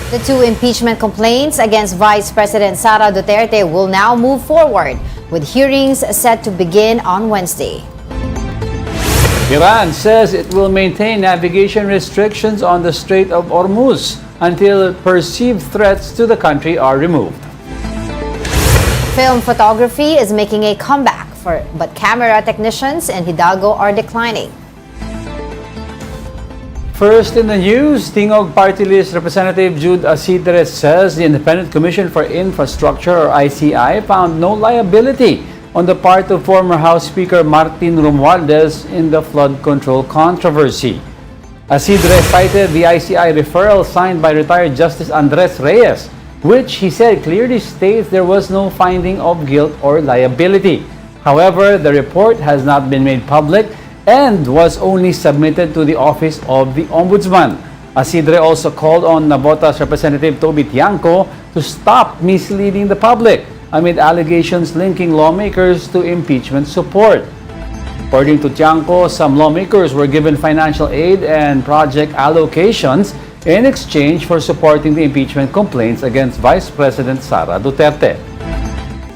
The two impeachment complaints against Vice President Sara Duterte will now move forward, with hearings set to begin on Wednesday. Iran says it will maintain navigation restrictions on the Strait of Hormuz until perceived threats to the country are removed. Film photography is making a comeback, but camera technicians in Hidalgo are declining. First in the news, Tingog Party List Representative Jude Asidre says the Independent Commission for Infrastructure or ICI found no liability on the part of former House Speaker Martin Romualdez in the flood control controversy. Asidre cited the ICI referral signed by retired Justice Andres Reyes, which he said clearly states there was no finding of guilt or liability. However, the report has not been made public and was only submitted to the Office of the Ombudsman. Asidre also called on Navotas Representative Toby Tiangco to stop misleading the public amid allegations linking lawmakers to impeachment support. According to Tiangco, some lawmakers were given financial aid and project allocations in exchange for supporting the impeachment complaints against Vice President Sara Duterte.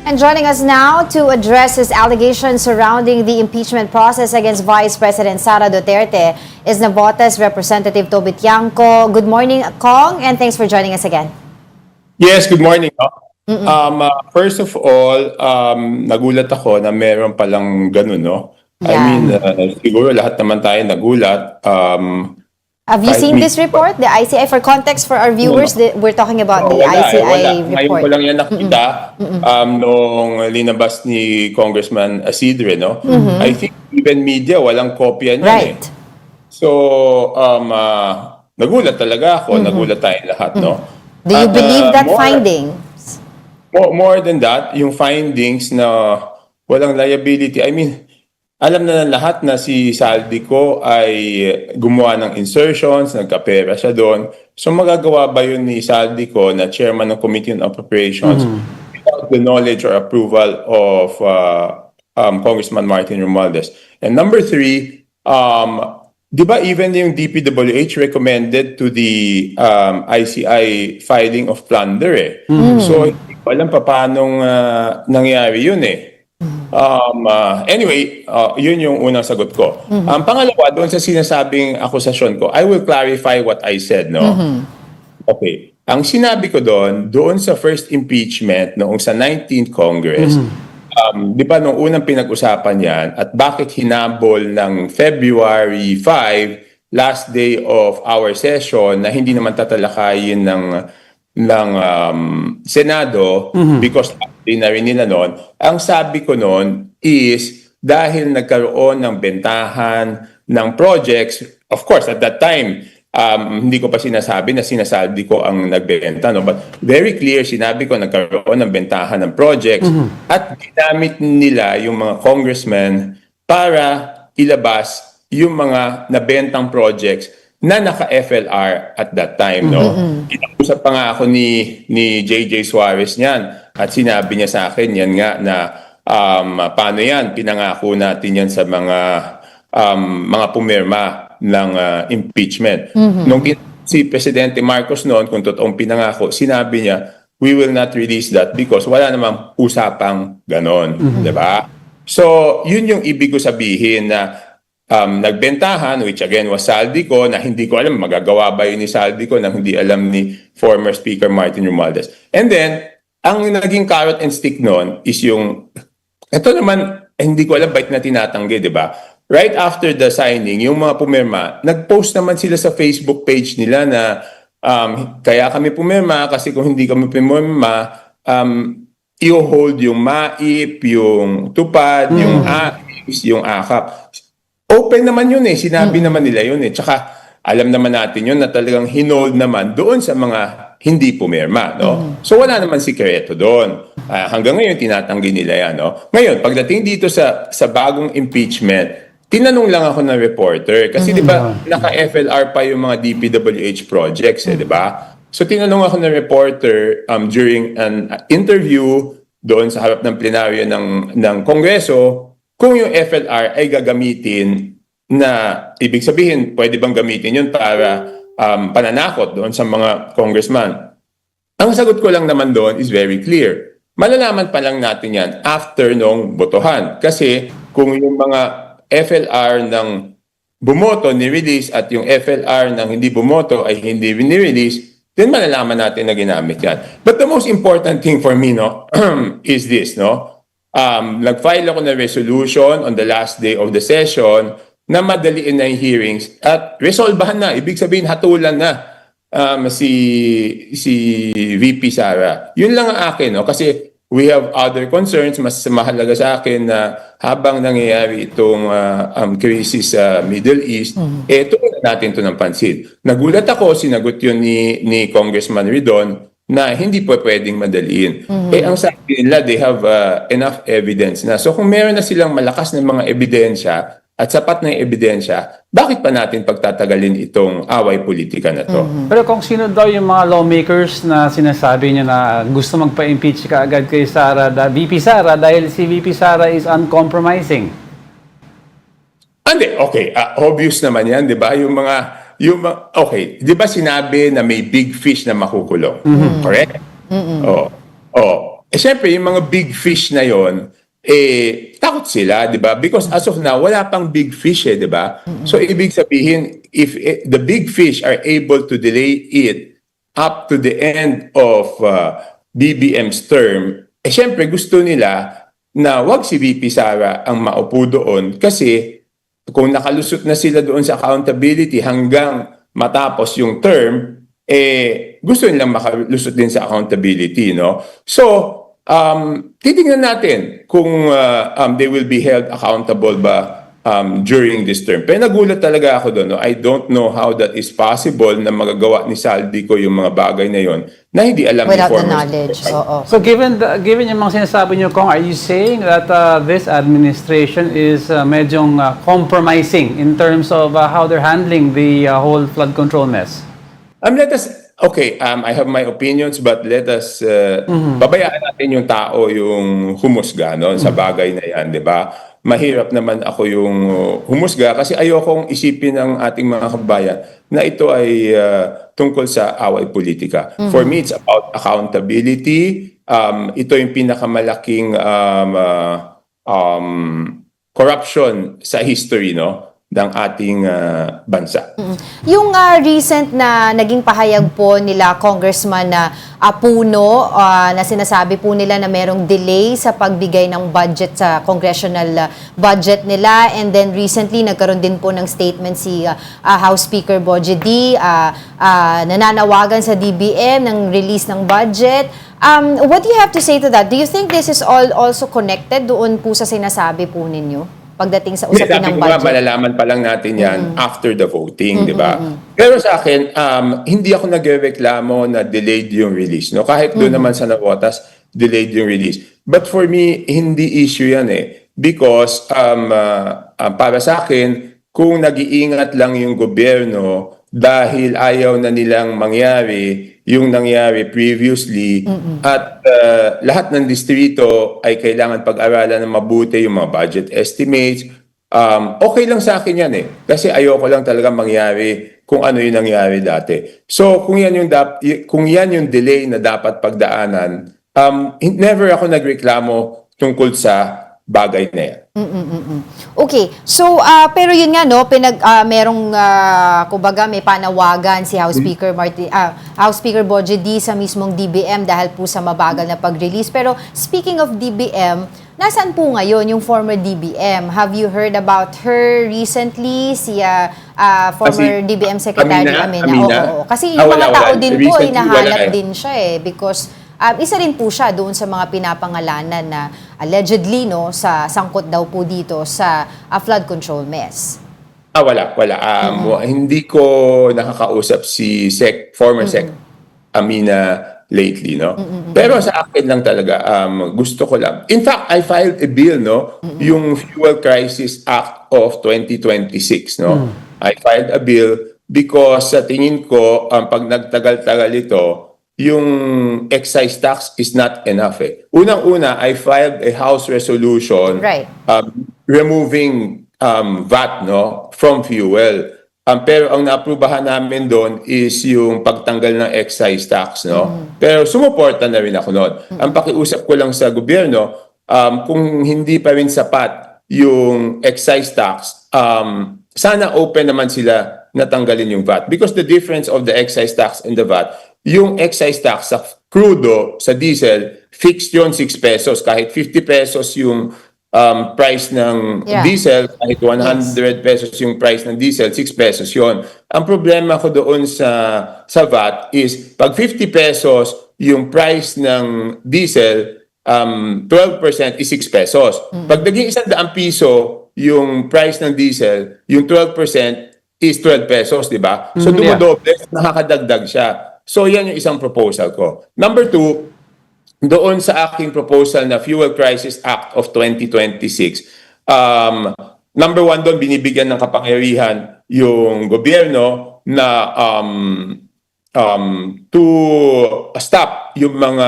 And joining us now to address his allegations surrounding the impeachment process against Vice President Sara Duterte is Navotas Representative Toby Tiangco. Good morning, Kong, and thanks for joining us again. Yes, good morning. First of all, nagulat ako na meron palang ganun, no? Yeah. I mean, siguro lahat naman tayo nagulat. Have you seen this report, the ICI? For context for our viewers, we're talking about the ICI Ngayon report. ko lang yan nakita nung linabas ni Congressman Asidre, no? I think even media, walang kopya niyan Right. So, nagulat talaga ako, nagulat tayong lahat, no? Do you At, believe that more- finding? More than that, yung findings na walang liability, I mean, alam na ng lahat na si Saldico ay gumawa ng insertions, nagkapera siya doon. So magagawa ba yun ni Saldico na chairman ng Committee on Appropriations without the knowledge or approval of Congressman Martin Romualdez? And number three, di ba even yung DPWH recommended to the ICI filing of plunder eh. So hindi ko alam pa paanong nangyari yun eh. Anyway, yun yung unang sagot ko. Pangalawa, doon sa sinasabing akusasyon ko, I will clarify what I said, no? Okay. Ang sinabi ko doon sa first impeachment noong sa 19th Congress, di ba nung unang pinag-usapan yan, at bakit hinabol ng February 5, last day of our session, na hindi naman tatalakayin ng Senado because di na rin nila noon. Ang sabi ko noon is dahil nagkaroon ng bentahan ng projects, of course at that time hindi ko pa sinasabi na sinasaldi ko ang nagbenta, no? But very clear, sinabi ko nagkaroon ng bentahan ng projects at ginamit nila yung mga congressmen para ilabas yung mga nabentang projects na naka-FLR at that time, no? Kinausap pa nga ako ni JJ Suarez niyan at sinabi niya sa akin yan nga na paano yan, pinangako natin yan sa mga pumirma ng impeachment. Nung si Presidente Marcos noon, kung totoong pinangako, sinabi niya, we will not release that because wala namang usapang ganon, di ba? So, yun yung ibig ko sabihin na nagbentahan, which again was Saldico, na hindi ko alam, magagawa ba yun ni Saldico na hindi alam ni former Speaker Martin Romualdez. And then, ang naging carrot and stick noon is yung, ito naman, hindi ko alam bakit na tinatanggi, di ba? Right after the signing, yung mga pumirma, nag-post naman sila sa Facebook page nila na kaya kami pumirma kasi kung hindi kami pumirma, i-hold yung MAIP, yung TUPAD, yung AIPS, yung AKAP. Open naman yun eh. Sinabi naman nila yun eh. Tsaka alam naman natin yun na talagang hinold naman doon sa mga hindi pumirma. No? So wala naman sikreto doon. Hanggang ngayon tinatanggi nila yan. No? Ngayon, pagdating dito sa bagong impeachment, tinanong lang ako ng reporter. Kasi di ba naka-FLR pa yung mga DPWH projects eh, di ba? So tinanong ako ng reporter during an interview doon sa harap ng plenaryo ng Kongreso kung yung FLR ay gagamitin na ibig sabihin, pwede bang gamitin yun para pananakot doon sa mga congressman. Ang sagot ko lang naman doon is very clear. Malalaman pa lang natin yan after nung botohan. Kasi kung yung mga FLR ng bumoto ni-release at yung FLR ng hindi bumoto ay hindi ni-release, then malalaman natin na ginamit yan. But the most important thing for me, no, is this, no? Nag-file ako ng resolution on the last day of the session na madaliin na yung hearings at resolbahan na. Ibig sabihin, hatulan na si VP Sara. Yun lang ang akin, no? Kasi we have other concerns. Mas mahalaga sa akin na habang nangyayari itong crisis sa Middle East, tutunan natin ito ng pansin. Nagulat ako, sinagot yun ni Congressman Ridon na hindi po pwedeng madaliin. Ang sabi nila, they have enough evidence na. So kung meron na silang malakas na mga ebidensya at sapat na ebidensya, bakit pa natin pagtatagalin itong away politika na to? Pero kung sino daw yung mga lawmakers na sinasabi niya na gusto magpa-impeach ka agad kay VP Sara dahil si VP Sara is uncompromising? Okay, obvious naman yan, di ba? Okay, di ba sinabi na may big fish na makukulong? Correct? Siyempre, yung mga big fish na yon, takot sila, di ba? Because as of now, wala pang big fish, di ba? So, ibig sabihin, if the big fish are able to delay it up to the end of BBM's term, siyempre, gusto nila na wag si VP Sara ang maupo doon kasi kung nakalusot na sila doon sa accountability hanggang matapos yung term, gusto nilang makalusot din sa accountability, no? So, titingnan natin kung they will be held accountable ba during this term. Pero nagulat talaga ako doon, no? I don't know how that is possible na magagawa ni Saldico yung mga bagay na yon na hindi alam Without ni the former knowledge. secretary. So given yung mga sinasabi niyo, Kong, are you saying that this administration is medyong compromising in terms of how they're handling the whole flood control mess? I have my opinions, but let us babayaan natin yung tao yung humusga no, sa bagay na yan, di ba? Mahirap naman ako yung humusga kasi ayokong isipin ng ating mga kabayan na ito ay tungkol sa away politika. For me, it's about accountability. Ito yung pinakamalaking corruption sa history, no, ng ating bansa. Yung recent na naging pahayag po nila Congressman na Puno, na sinasabi po nila na merong delay sa pagbigay ng budget sa congressional budget nila, and then recently nagkaroon din po ng statement si House Speaker Bogie D, nananawagan sa DBM ng release ng budget. What do you have to say to that? Do you think this is all also connected doon po sa sinasabi po ninyo pagdating sa usapin ng budget? Malalaman pa lang natin yan after the voting, di ba? Pero sa akin, hindi ako nagreklamo na delayed yung release. No? Kahit doon naman sa Navotas, delayed yung release. But for me, hindi issue yan Because para sa akin, kung nag-iingat lang yung gobyerno dahil ayaw na nilang mangyari yung nangyari previously at lahat ng distrito ay kailangan pag-aralan ng mabuti yung mga budget estimates, okay lang sa akin yan Kasi ayoko lang talaga mangyari kung ano yung nangyari dati. So kung yan yung delay na dapat pagdaanan, never ako nagreklamo tungkol sa bagay na yan. Okay. So, pero yun nga, no, merong, kumbaga, may panawagan si House Speaker House Speaker Bogie D sa mismong DBM dahil po sa mabagal na pag-release. Pero, speaking of DBM, nasaan po ngayon yung former DBM? Have you heard about her recently? Si former DBM Secretary Amina? Oo. Kasi yung mga tao din po, hinahanap din siya because isa rin po siya doon sa mga pinapangalanan na allegedly sa sangkot daw po dito sa flood control mess. Wala. Hindi ko nakakausap si former Sec Amina lately, no? Pero sa akin lang talaga, gusto ko lang. In fact, I filed a bill, no? Yung Fuel Crisis Act of 2026, no? I filed a bill because sa tingin ko, pag nagtagal-tagal ito, yung excise tax is not enough Unang-una, I filed a House resolution removing VAT from fuel. Pero ang naaprubahan namin doon is yung pagtanggal ng excise tax, no? Pero sumuporta na rin ako noon. Ang pakiusap ko lang sa gobyerno, kung hindi pa rin sapat yung excise tax, sana open naman sila na tanggalin yung VAT. Because the difference of the excise tax and the VAT, yung excise tax sa crudo, sa diesel, fixed yon 6 pesos. Kahit 50 pesos yung price ng diesel, kahit 100 pesos yung price ng diesel, 6 pesos yon. Ang problema ko doon sa VAT is, pag 50 pesos yung price ng diesel, 12% is 6 pesos. Pag naging 100 piso yung price ng diesel, yung 12% is 12 pesos, di ba? So dumodoble, nakakadagdag siya. So yan yung isang proposal ko. Number 2, doon sa aking proposal na Fuel Crisis Act of 2026, number 1 doon, binibigyan ng kapangyarihan yung gobyerno na to stop yung mga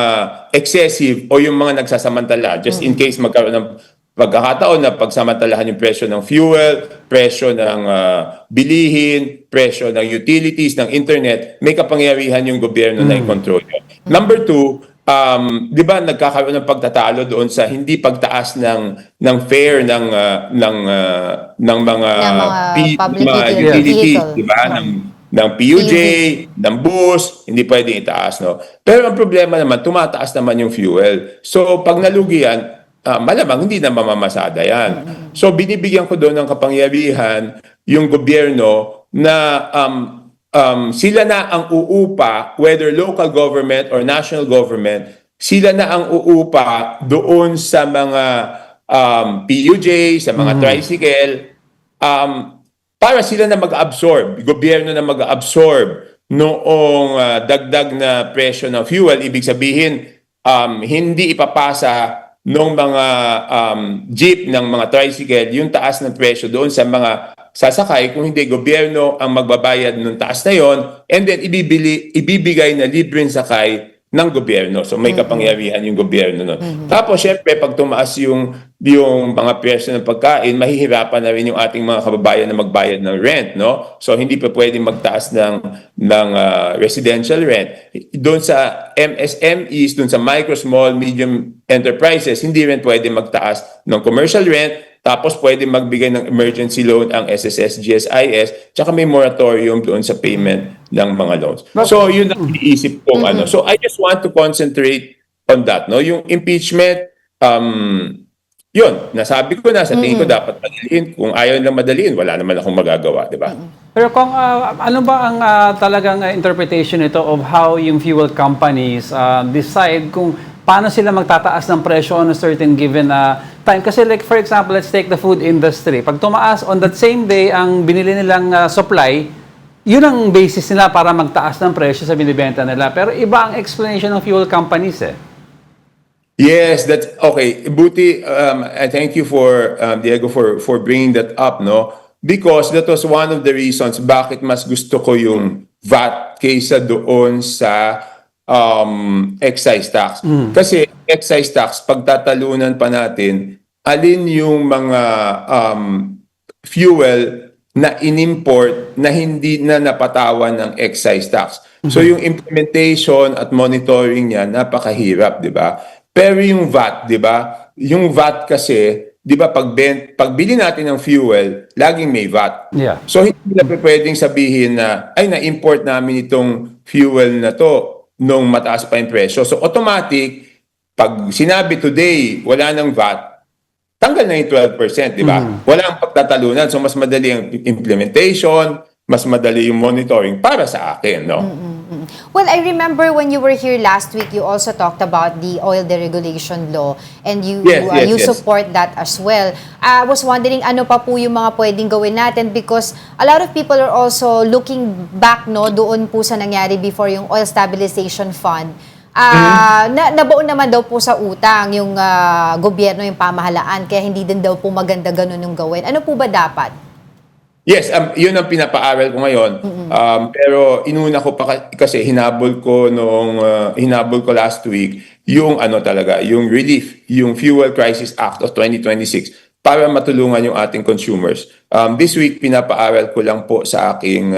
excessive o yung mga nagsasamantala, just in case magkaroon ng pagkakataon na pagsamantalahan yung presyo ng fuel, presyo ng bilihin, presyo ng utilities, ng internet, may kapangyarihan yung gobyerno na i-control yun. Number 2, di ba nagkakaroon ng pagtatalo doon sa hindi pagtaas ng fare ng mga utilities, di ba? Ng PUJ, ng bus, hindi pwedeng itaas, no? Pero ang problema naman, tumataas naman yung fuel. So pag nalugi yan, malamang hindi na mamamasada yan. So binibigyan ko doon ng kapangyarihan yung gobyerno na sila na ang uupa, whether local government or national government, sila na ang uupa doon sa mga PUJ, sa mga tricycle, para sila na mag-absorb, gobyerno na mag-absorb noong dagdag na presyo ng fuel. Ibig sabihin, hindi ipapasa ng mga jeep, ng mga tricycle, yung taas ng presyo doon sa mga sasakay, kung hindi gobyerno ang magbabayad ng taas na yon, and then ibibigay na libreng sakay ng gobyerno. So may kapangyarihan yung gobyerno nun. Tapos syempre pag tumaas yung mga presyo ng pagkain, mahihirapan na rin yung ating mga kababayan na magbayad ng rent, no? So hindi pa pwedeng magtaas ng residential rent. Doon sa MSMEs, doon sa micro, small, medium enterprises, hindi rin pwedeng magtaas ng commercial rent. Tapos pwede magbigay ng emergency loan ang SSS, GSIS, tsaka may moratorium doon sa payment ng mga loans. So yun ang iniisip kong ano. So I just want to concentrate on that, no? Yung impeachment, yun, nasabi ko na, sa tingin ko dapat madaliin. Kung ayaw lang madaliin, wala naman akong magagawa, di ba? Pero kung ano ba ang talagang interpretation nito of how yung fuel companies decide kung paano sila magtataas ng presyo on a certain given time? Kasi like for example, let's take the food industry. Pag tumaas on that same day ang binili nilang supply, yun ang basis nila para magtaas ng presyo sa binibenta nila. Pero iba ang explanation ng fuel companies eh. Yes, that's okay. Buti, I thank you for Diego for bringing that up, no? Because that was one of the reasons bakit mas gusto ko yung VAT kaysa doon sa excise tax. Kasi excise tax, pagtatalunan pa natin, alin yung mga fuel na inimport na hindi na napatawan ng excise tax. So yung implementation at monitoring niya, napakahirap, di ba? Pero yung VAT, di ba? Yung VAT kasi, di ba, pagbili natin ng fuel, laging may VAT. Yeah. So hindi na pwedeng sabihin na, ay, na-import namin itong fuel na to nung mataas pa yung presyo. So automatic, pag sinabi today, wala ng VAT, tanggal na yung 12%, di ba? Walang pagtatalunan. So mas madali ang implementation, mas madali yung monitoring para sa akin, no? Well, I remember when you were here last week, you also talked about the oil deregulation law and you support that as well. I was wondering ano pa po yung mga pwedeng gawin natin because a lot of people are also looking back no doon po sa nangyari before yung Oil Stabilization Fund. Nabaon naman daw po sa utang yung gobyerno, yung pamahalaan, kaya hindi din daw po maganda ganun yung gawin. Ano po ba dapat? Yes, yun ang pinapaaral ko ngayon. Pero inuna ko pa kasi hinabol ko last week yung ano talaga, yung relief, yung Fuel Crisis Act of 2026 para matulungan yung ating consumers. This week, pinapaaral ko lang po sa aking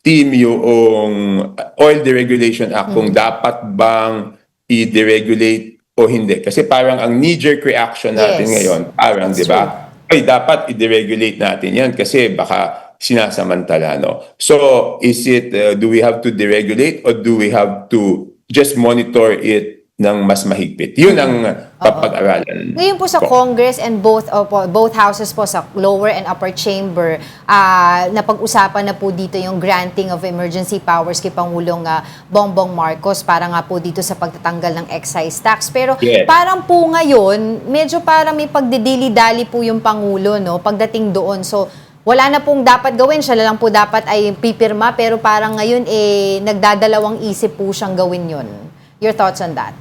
team yung Oil Deregulation Act kung dapat bang i-deregulate o hindi. Kasi parang ang knee-jerk reaction natin Yes. ngayon, parang, That's di ba? Ay, dapat i-deregulate natin yan kasi baka sinasamantala, no? So, is it, do we have to deregulate or do we have to just monitor it ng mas mahigpit? Yun ang papag-aralan. Ngayon po sa ko. Congress and both houses po sa lower and upper chamber, napag-usapan na po dito yung granting of emergency powers kay Pangulong Bongbong Marcos para nga po dito sa pagtatanggal ng excise tax. Pero Yes. parang po ngayon, medyo parang may pagdidili-dali po yung Pangulo, no, pagdating doon. So, wala na pong dapat gawin, siya na lang po dapat ay pipirma, pero parang ngayon nagdadalawang isip po siyang gawin yun. Your thoughts on that?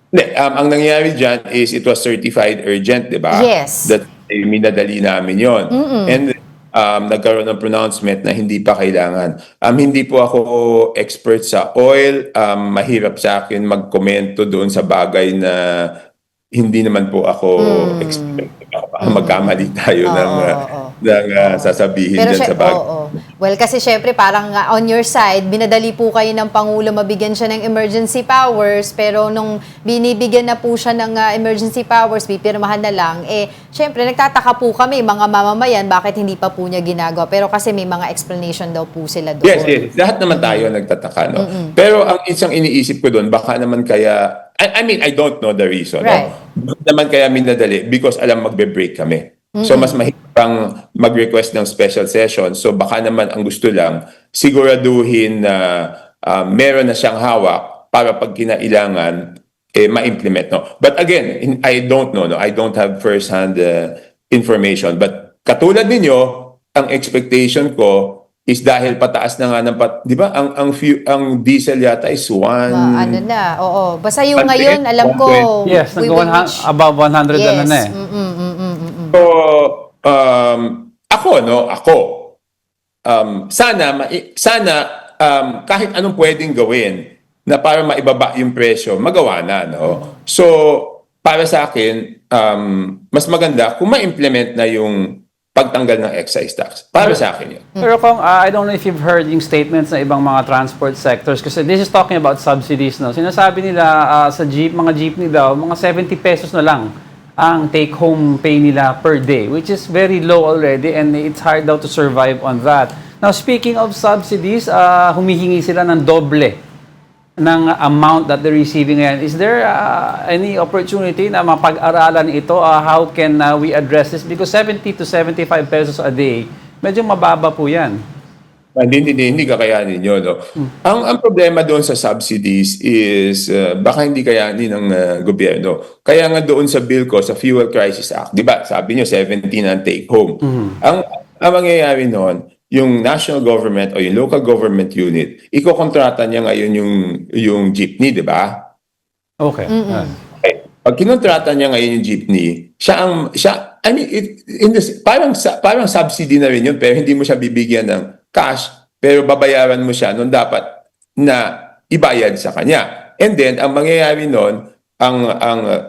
Hindi, ang nangyari dyan is it was certified urgent, di ba? Yes. That minadali namin yon. And nagkaroon ng pronouncement na hindi pa kailangan. Hindi po ako expert sa oil. Mahirap sa akin magkomento doon sa bagay na hindi naman po ako expert. Baka magkamali tayo ng sasabihin Pero dyan sa bagay. Well, kasi syempre parang on your side, binadali po kayo ng Pangulo mabigyan siya ng emergency powers, pero nung binibigyan na po siya ng emergency powers, pipirmahan na lang, syempre nagtataka po kami, mga mamamayan, bakit hindi pa po niya ginagawa. Pero kasi may mga explanation daw po sila doon. Yes. Lahat naman tayo nagtataka, no? Pero ang isang iniisip ko doon, baka naman kaya, I mean, I don't know the reason. Right. No? Bakit naman kaya minadali? Because alam magbe-break kami. So mas mahirap pang mag-request ng special session. So baka naman ang gusto lang, siguraduhin na meron na siyang hawak para pag kinailangan, ma-implement. No? But again, I don't know. No? I don't have first-hand information. But katulad ninyo, ang expectation ko is dahil pataas na nga ng di ba ang diesel yata is Ano na, oo. Basta yung 110, ngayon, alam ko, Yes, we will reach. above 100 Yes. na eh. So, ako, sana kahit anong pwedeng gawin na para maibaba yung presyo, magawa na, no? So, para sa akin, mas maganda kung ma-implement na yung pagtanggal ng excise tax. Para sa akin yun. Pero kung, I don't know if you've heard yung statements ng ibang mga transport sectors kasi this is talking about subsidies, no? Sinasabi nila sa mga jeepney daw, mga 70 pesos na lang ang take-home pay nila per day, which is very low already and it's hard daw to survive on that. Now, speaking of subsidies, humihingi sila ng doble ng amount that they're receiving ngayon. Is there any opportunity na mapag-aralan ito? How can we address this? Because 70 to 75 pesos a day, medyo mababa po yan. Hindi kakayanin yun. No? Ang problema doon sa subsidies is baka hindi kayanin ng gobyerno. Kaya nga doon sa bill ko, sa Fuel Crisis Act, di ba, sabi nyo 17 ang take home. Ang mangyayari noon, yung national government o yung local government unit, ikokontrata niya ngayon yung jeepney, di ba? Okay. Okay. Pag kinontrata niya ngayon yung jeepney, I mean, parang subsidy na rin yun, pero hindi mo siya bibigyan ng cash, pero babayaran mo siya nung dapat na ibayad sa kanya. And then, ang mangyayari nun, ang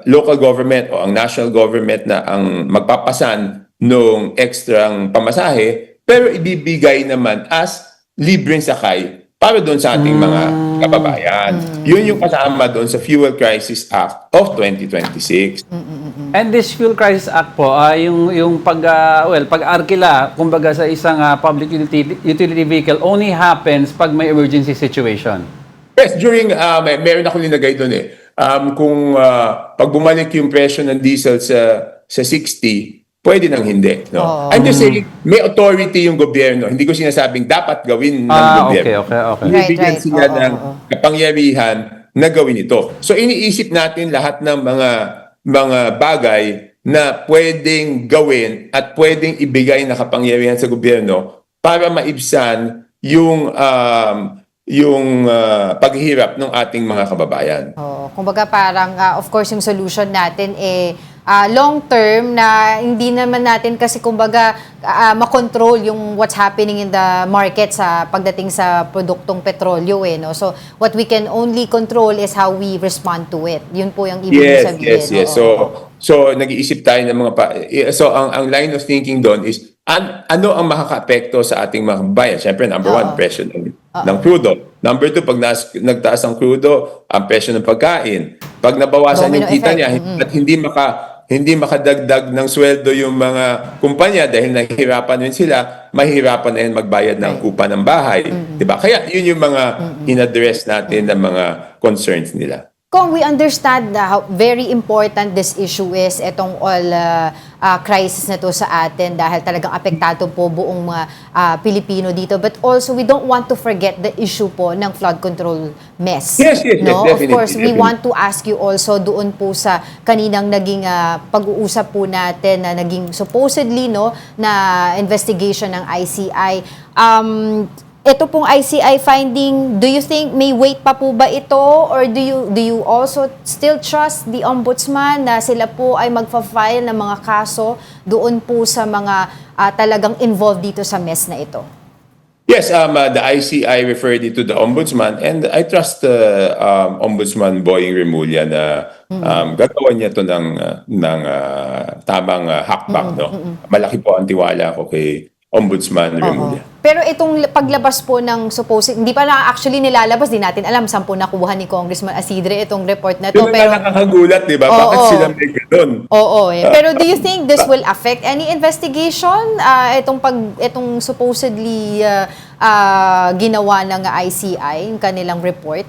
local government o ang national government na ang magpapasan nung extrang pamasahe, pero ibibigay naman as libreng sakay para doon sa ating mga kababayan. Yun yung kasama doon sa Fuel Crisis Act of 2026. And this Fuel Crisis Act po, yung pag-arkila, kumbaga sa isang public utility vehicle only happens pag may emergency situation. Yes, meron ako linagay doon kung pag bumalik yung presyo ng diesel sa 60, pwede nang hindi. No? I'm just saying, may authority yung gobyerno. Hindi ko sinasabing dapat gawin ng gobyerno. Okay. Bibigyan Right. sila ng kapangyarihan na gawin ito. So iniisip natin lahat ng mga bagay na pwedeng gawin at pwedeng ibigay na kapangyarihan sa gobyerno para maibsan yung paghihirap ng ating mga kababayan. Oh, kumbaga parang of course yung solution natin long term na hindi naman natin kasi kumbaga makontrol yung what's happening in the market sa pagdating sa produktong petrolyo no. So what we can only control is how we respond to it. Yun po yung ibig sabihin. Yes. Oo. So nag-iisip tayo ng mga so ang line of thinking doon is ano ang makakaapekto sa ating mga kababayan? Siyempre, number one, presyo ng crudo. Number two, pag nagtaas ang crudo, ang presyo ng pagkain. Pag nabawasan Domino yung kita effect. niya, at hindi makadagdag ng sweldo yung mga kumpanya dahil nahihirapan din sila, mahihirapan na yan magbayad ng upa ng bahay. Diba? Kaya yun yung mga in-address natin ng mga concerns nila. Kung we understand how very important this issue is, itong all crisis na to sa atin dahil talagang apektado po buong mga Pilipino dito. But also, we don't want to forget the issue po ng flood control mess. Yes, no? definitely. Of course, we want to ask you also doon po sa kaninang naging pag-uusap po natin na naging supposedly na investigation ng ICI. Ito pong ICI finding, do you think may weight pa po ba ito or do you also still trust the ombudsman na sila po ay magfa-file ng mga kaso doon po sa mga talagang involved dito sa mess na ito? Yes, the ICI referred it to the ombudsman and I trust Ombudsman Boying Remulla na gagawa niya to ng tamang hakbang. Malaki po ang tiwala ko kay Ombudsman Remulla. Pero itong paglabas po ng hindi pa na actually nilalabas, di natin alam, saan po nakuha ni Congressman Asidre itong report na to. Yun Pero na nakakagulat, di ba? Bakit sila may ganun? Oo. Pero do you think this will affect any investigation? Itong supposedly ginawa ng ICI, yung kanilang report?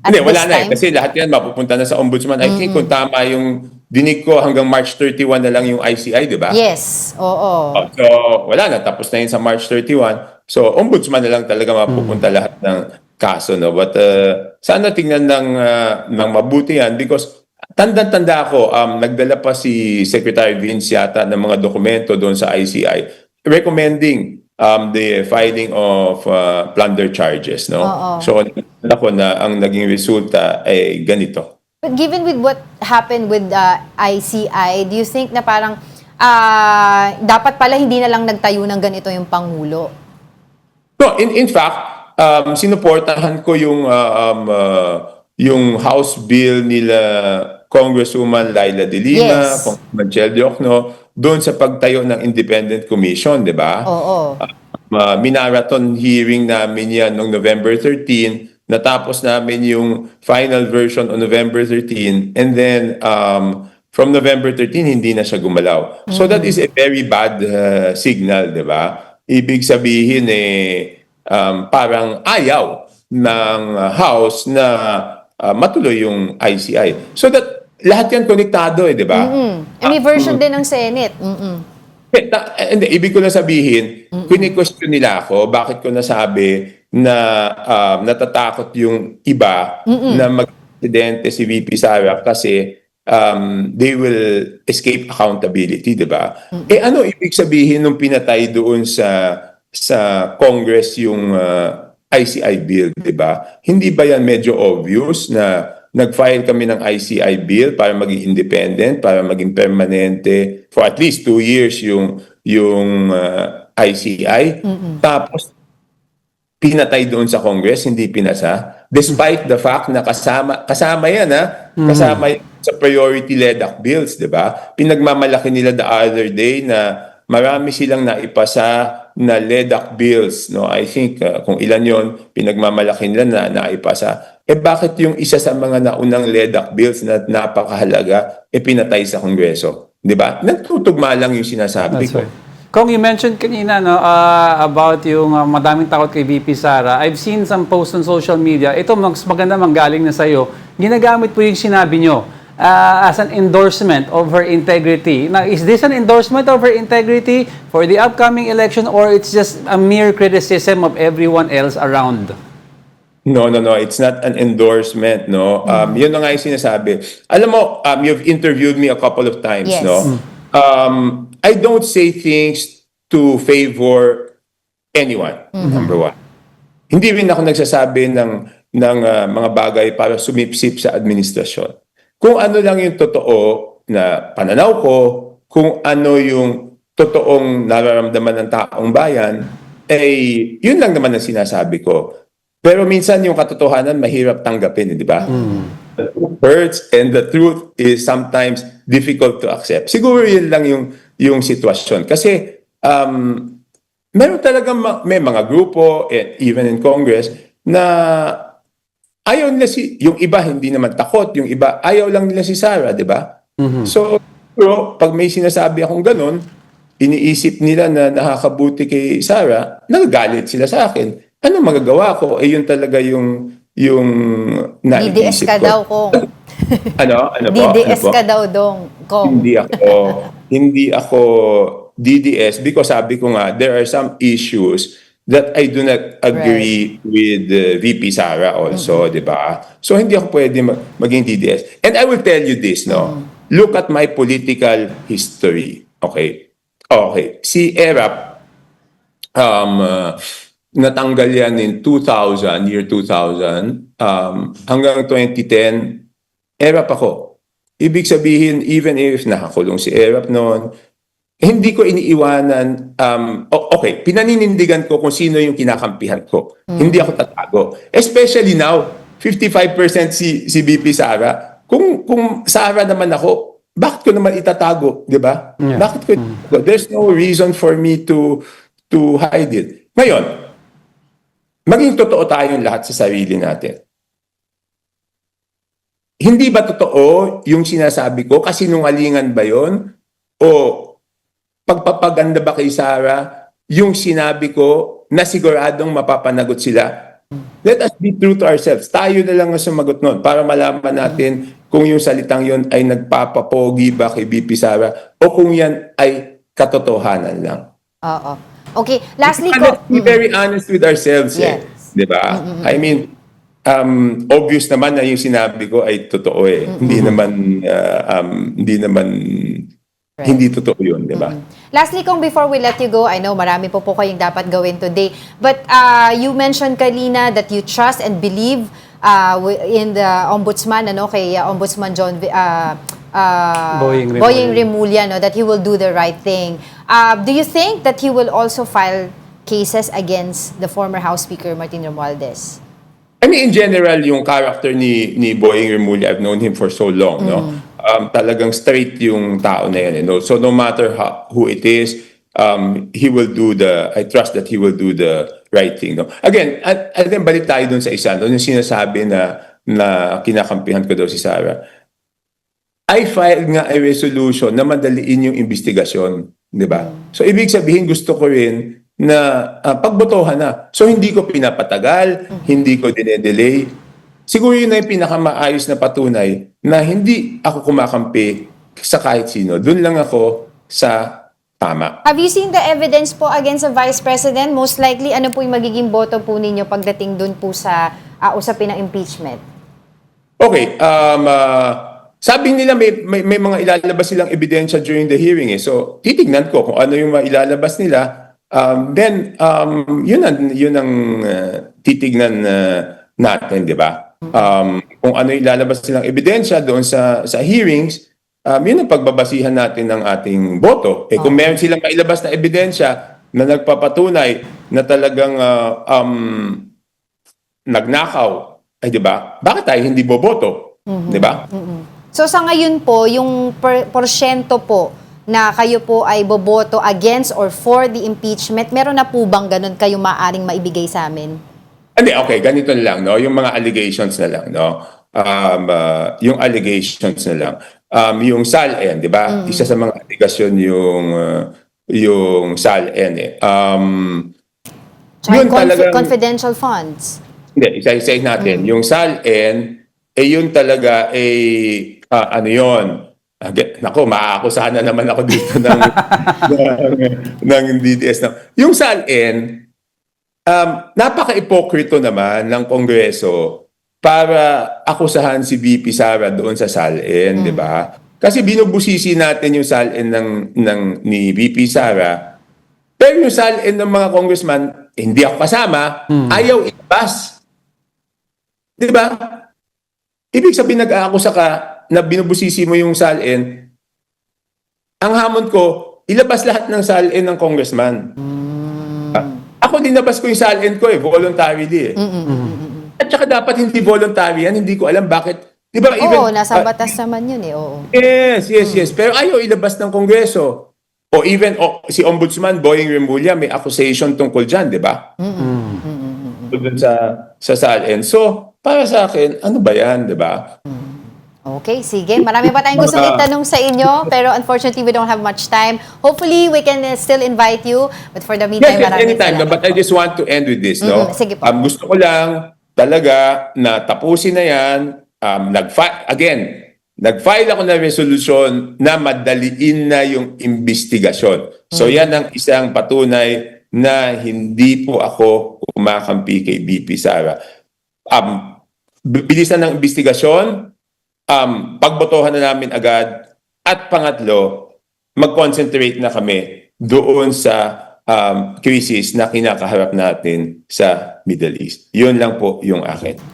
Hindi, wala na eh. Kasi lahat yan mapupunta na sa ombudsman. I think kung tama yung dinig ko hanggang March 31 na lang yung ICI, di ba? Yes, oo. So, wala na. Tapos na yun sa March 31. So, ombudsman na lang talaga mapupunta lahat ng kaso. No? But sana tingnan ng mabuti yan because tanda-tanda ako, nagdala pa si Secretary Vince yata ng mga dokumento doon sa ICI recommending the filing of plunder charges. No? So, ako na ang naging resulta ay ganito. But given with what happened with ICI, do you think na parang dapat pala hindi na lang nagtayo ng ganito yung Pangulo? No, in fact, sinuportahan ko yung House Bill nila Congresswoman Laila De Lima, Yes. Congressman Chel Diokno, doon sa pagtayo ng Independent Commission, di ba? Oo. Minarathon hearing namin yan noong November 13, natapos namin yung final version on November 13, and then from November 13, hindi na siya gumalaw. So that is a very bad signal, di ba? Ibig sabihin parang ayaw ng House na matuloy yung ICI. So that lahat yan konektado di ba? May version din ng Senate. Hindi, ibig ko na sabihin, kini-question nila ako, bakit ko nasabi na natatakot yung iba na mag-presidente si VP Sara kasi they will escape accountability, di ba? Ano ibig sabihin nung pinatay doon sa Congress yung ICI bill, di ba? Hindi ba yan medyo obvious na nag-file kami ng ICI bill para maging independent, para maging permanente for at least 2 years yung ICI. Tapos pinatay doon sa Congress, hindi pinasa. Despite the fact na kasama yan kasama yan sa priority LEDAC bills, di ba? Pinagmamalaki nila the other day na marami silang naipasa na LEDAC bills, no? I think kung ilan yon pinagmamalaki nila na naipasa. Bakit yung isa sa mga naunang LEDAC bills na napakahalaga pinatay sa Kongreso? 'Di ba? Nagtutugma lang yung sinasabi ko. Right. Kung you mentioned kanina about yung madaming takot kay VP Sara, I've seen some posts on social media. Ito mas maganda manggaling na sa'yo. Ginagamit po yung sinabi nyo as an endorsement of her integrity. Now, is this an endorsement of her integrity for the upcoming election or it's just a mere criticism of everyone else around? No. It's not an endorsement, no. Yun na nga yung sinasabi. Alam mo, you've interviewed me a couple of times, Yes. no. I don't say things to favor anyone, number one. Hindi rin ako nagsasabi ng mga bagay para sumipsip sa administrasyon. Kung ano lang yung totoo na pananaw ko, kung ano yung totoong nararamdaman ng taong bayan, yun lang naman ang sinasabi ko. Pero minsan yung katotohanan mahirap tanggapin, di ba? The truth hurts and the truth is sometimes difficult to accept. Siguro yun lang yung sitwasyon. Kasi meron talagang may mga grupo, even in Congress, na ayaw nila yung iba hindi naman takot, yung iba ayaw lang nila si Sara, di ba? So, pero pag may sinasabi akong ganun, iniisip nila na nakakabuti kay Sara, nagagalit sila sa akin. Ano magagawa ko? Yun talaga yung DDS naiisip ka ko. daw, Kong. Ano po? DDS Ano po? ka daw, Kong. Hindi ako DDS because sabi ko nga, there are some issues that I do not agree with VP Sara also, di ba? So hindi ako pwede maging DDS. And I will tell you this, no? Look at my political history. Okay. Si ERAP, natanggal yan in 2000, year 2000, hanggang 2010, ERAP ako. Ibig sabihin, even if nakakulong si ERAP noon, hindi ko iniiwanan, pinaninindigan ko kung sino yung kinakampihan ko. Hindi ako tatago. Especially now, 55% si BP Sara. Kung Sara naman ako, bakit ko naman itatago, di ba? Yeah. Bakit ko itatago? There's no reason for me to hide it. Ngayon, maging totoo tayong lahat sa sarili natin. Hindi ba totoo yung sinasabi ko? Kasinungalingan ba yon? O pagpapaganda ba kay Sara yung sinabi ko na siguradong mapapanagot sila? Let us be true to ourselves. Tayo na lang ang sumagot nun para malaman natin kung yung salitang yun ay nagpapapogi ba kay BP Sara o kung yan ay katotohanan lang. Oo. Okay, lastly, Let's be very honest with ourselves. Yes. Di ba? I mean, obvious naman na yung sinabi ko ay totoo eh. Hindi naman hindi totoo yun, di ba? Lastly, Kong, before we let you go, I know marami po kayong dapat gawin today. But you mentioned kanina that you trust and believe in the Ombudsman, kay Ombudsman John Boying Remulla, that he will do the right thing. Do you think that he will also file cases against the former House Speaker Martin Romualdez? I mean, in general, yung character ni Boying Remulla, I've known him for so long, no? Talagang straight yung tao na yan, no? So no matter who it is, I trust that he will do the right thing, no? Again, balik tayo dun sa isa, no? Yung sinasabi na kinakampihan ko daw si Sara. I filed nga a resolution na madaliin yung investigasyon, di ba? So ibig sabihin, gusto ko rin na pagbotohan na. So hindi ko pinapatagal, hindi ko dinedelay. Siguro yun na yung pinakamaayos na patunay na hindi ako kumakampi sa kahit sino. Doon lang ako sa tama. Have you seen the evidence po against the Vice President? Most likely, ano po yung magiging boto po ninyo pagdating doon po sa usapin ng impeachment? Okay. Sabi nila may mga ilalabas silang ebidensya during the hearing. So titignan ko kung ano yung mailalabas nila. Then, yun ang titignan natin, di ba? Kung ano ilalabas silang ebidensya doon sa hearings, yun ang pagbabasihan natin ng ating boto. Kung meron silang mailabas na ebidensya na nagpapatunay na talagang nagnakaw, ay di ba? Bakit tayo hindi boboto? Di ba? So sa ngayon po, yung porsyento po na kayo po ay boboto against or for the impeachment, meron na po bang ganun kayo maaring maibigay sa amin? Hindi, okay, ganito na lang, no? Yung mga allegations na lang, no? Yung allegations na lang. Yung SALN, di ba? Isa sa mga allegasyon yung SALN eh. Yun talagang, confidential funds. hindi, isa-isahin natin. Yung SALN, yun talaga ano yun? Nako, maaakusahan na naman ako dito ng DDS. Yung SALN, napaka-ipokrito naman ng Kongreso para akusahan si VP Sara doon sa SALN, di ba? Kasi binubusisi natin yung SALN ni VP Sara, pero yung SALN ng mga congressman, hindi ako kasama, ayaw ilabas. Di ba? Ibig sabihin nag-aakusa ka na binubusisi mo yung salin, ang hamon ko, ilabas lahat ng salin ng congressman. Ako dinabas ko yung salin ko voluntarily At saka dapat hindi voluntary yan, hindi ko alam bakit. Di ba? Oo, nasa batas naman yun oo. Yes. Pero ayaw ilabas ng Kongreso. O even si Ombudsman Boying Remulla may accusation tungkol dyan, di ba? Tungkol sa salin. So, para sa akin, ano ba yan, di ba? Okay, sige. Marami pa tayong gustong itanong sa inyo, pero unfortunately, we don't have much time. Hopefully, we can still invite you. But for the meantime, Yes, maraming anytime. salamat But I just want to end with this, no? Sige po. Gusto ko lang talaga na tapusin na yan. Nag-file ako ng resolution na madaliin na yung investigasyon. So yan ang isang patunay na hindi po ako kumakampi kay BP Sara. Bilisan ng investigasyon, pagbotohan na namin agad, at pangatlo, mag-concentrate na kami doon sa crisis na kinakaharap natin sa Middle East. Yun lang po yung akin.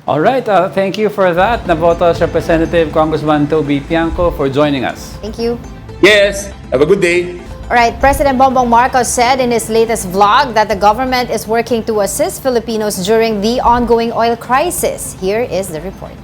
All right, thank you for that, Navotas Representative Congressman Toby Pianco, for joining us. Thank you. Yes, have a good day. All right, President Bongbong Marcos said in his latest vlog that the government is working to assist Filipinos during the ongoing oil crisis. Here is the report.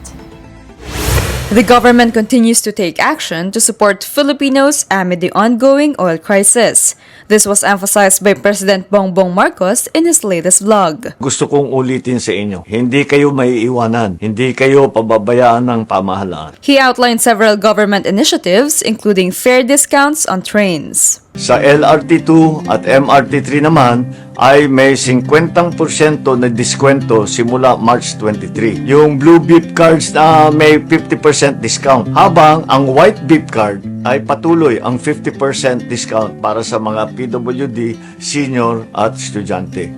The government continues to take action to support Filipinos amid the ongoing oil crisis. This was emphasized by President Bongbong Marcos in his latest vlog. Gusto kong ulitin sa inyo, hindi kayo maiiwanan, hindi kayo pababayaan ng pamahalaan. He outlined several government initiatives, including fare discounts on trains. Sa LRT2 at MRT3 naman ay may 50% na diskwento simula March 23. Yung Blue Beep cards na may 50% discount, habang ang White Beep card ay patuloy ang 50% discount para sa mga PWD, senior at estudyante.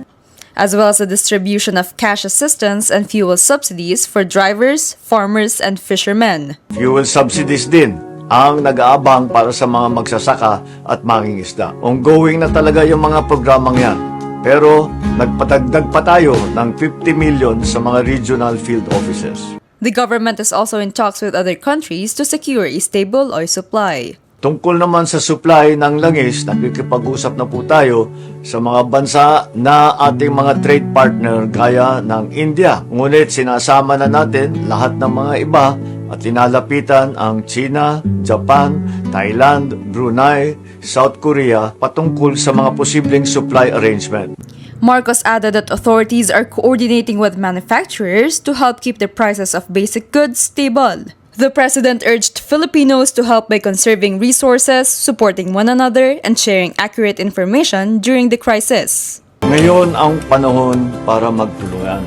As well as the distribution of cash assistance and fuel subsidies for drivers, farmers, and fishermen. Fuel subsidies din ang nag-aabang para sa mga magsasaka at mangingisda. Ongoing na talaga yung mga programang yan. Pero nagpatagdag pa tayo ng 50 million sa mga regional field offices. The government is also in talks with other countries to secure a stable oil supply. Tungkol naman sa supply ng langis, nagkikipag-usap na po tayo sa mga bansa na ating mga trade partner gaya ng India. Ngunit sinasama na natin lahat ng mga iba at tinalapitan ang China, Japan, Thailand, Brunei, South Korea patungkol sa mga posibleng supply arrangement. Marcos added that authorities are coordinating with manufacturers to help keep the prices of basic goods stable. The president urged Filipinos to help by conserving resources, supporting one another, and sharing accurate information during the crisis. Ngayon ang panahon para magtulungan.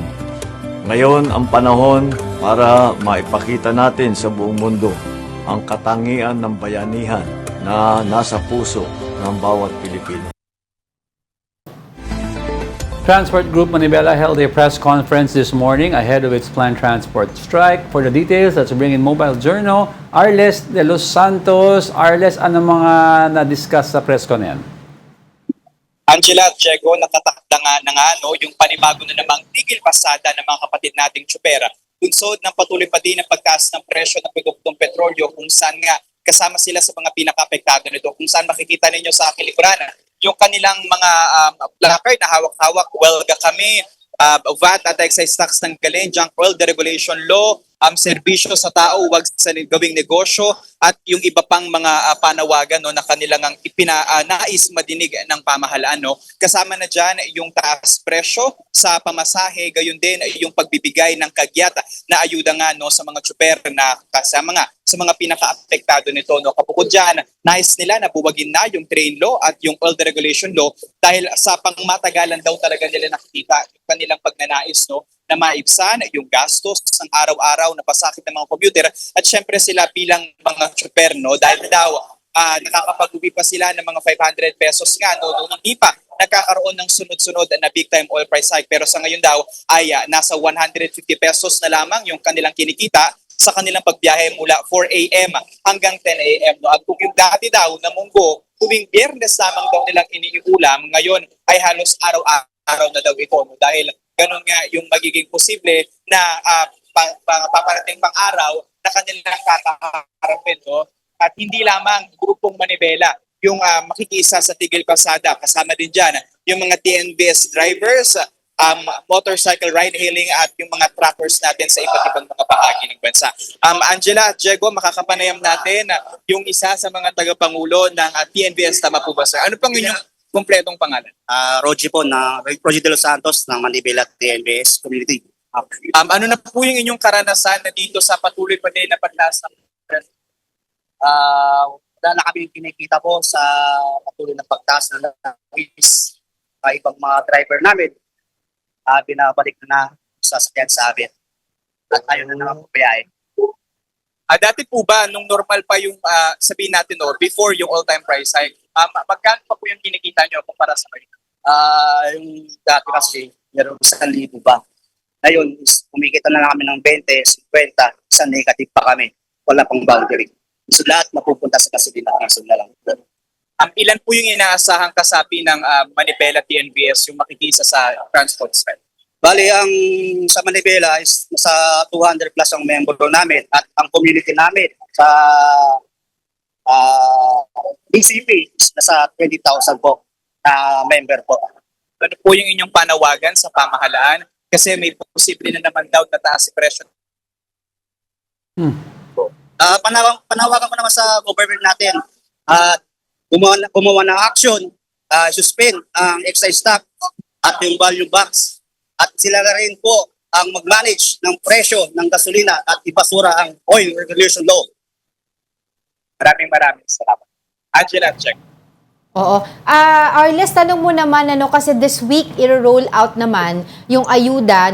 Ngayon ang panahon para maipakita natin sa buong mundo ang katangian ng bayanihan na nasa puso ng bawat Pilipino. Transport Group Manibela held a press conference this morning ahead of its planned transport strike. For the details, let's bring in Mobile Journal, Arles de los Santos. Arles, ano mga na-discuss sa press con yan? Angela at Diego, natatakda nga yung panibago na namang tigil pasada ng mga kapatid nating tsupera. Bunsod ng patuloy pa din ang pagtaas ng presyo ng produktong petrolyo kung saan nga kasama sila sa mga pinaka-apektado nito. Kung saan makikita ninyo sa kilikuran yung kanilang mga placard na hawak-hawak, welga kami, VAT at excise tax ng galing, junk oil deregulation law, serbisyo sa tao, wag sa gawing negosyo, at yung iba pang mga panawagan na kanilang nais madinig ng pamahalaan. Kasama na dyan yung taas presyo sa pamasahe, gayon din yung pagbibigay ng kagyat na ayuda nga sa mga tsuper na kasama nga sa mga pinaka-apektado nito. Kapukod dyan, nais nila na buwagin na yung train law at yung oil deregulation law dahil sa pangmatagalan daw talaga nila nakikita yung kanilang pagnanais na maibsan yung gastos ng araw-araw na pasakit ng mga commuter at syempre sila bilang mga tsuper dahil daw nakakapag-uwi pa sila ng mga 500 pesos nga hindi pa nagkakaroon ng sunod-sunod na big time oil price hike, pero sa ngayon daw ay nasa 150 pesos na lamang yung kanilang kinikita sa kanilang pagbiyahe mula 4 a.m. hanggang 10 a.m. At kung yung dati daw na munggo tuwing Biyernes lamang daw nilang iniulam, ngayon ay halos araw-araw na daw ito. No? Dahil ganun nga yung magiging posible na paparating pang araw na kanilang kakaharapin. No? At hindi lamang grupong Manibela yung makikisa sa Tigil Kalsada. Kasama din dyan yung mga TNVS drivers, motorcycle ride-hailing at yung mga truckers natin sa iba't ibang mga bahagi ng bansa. Angela at Diego, makakapanayam natin yung isa sa mga tagapangulo ng TNVS. Tama po ba, sir? Ano pang inyong kumpletong pangalan? Rogie po, Rogie de los Santos ng Manibela TNBS Community. Ano na po yung inyong karanasan na dito sa patuloy pa din na paglaas ng Wala na kami kinikita po sa patuloy ng pagtaas ng langis. Ibang mga driver namin, binabalik na sa sasakyan sa amin. At ayaw na naman po biyahe. Dati po ba, nung normal pa yung sabihin natin, no, before yung all-time price hike, magkano pa po yung kinikita nyo kumpara sa kayo? Yung dati kasi, meron 1,000 ba? Ngayon, kumikita na lang kami ng 20, 50, isang negative pa kami. Wala pang boundary. So lahat mapupunta sa gasolina. So na lang. Ilan po yung inaasahang kasapi ng Manibela TNVS yung makikisa sa transport spend? Bali, ang sa Manibela is nasa 200 plus ang member namin at ang community namin sa DCP is nasa 20,000 po na member po. Ano po yung inyong panawagan sa pamahalaan? Kasi may posible na naman daw na taas si presyo. Panawagan ko naman sa government natin gumawa ng action, suspend ang excise tax at yung value box. At sila na rin po ang mag-manage ng presyo ng gasolina at ibasura ang oil regulation law. Maraming salamat. Angela, check. Oo. Arles, tanong mo naman, kasi this week, i-roll out naman yung ayuda,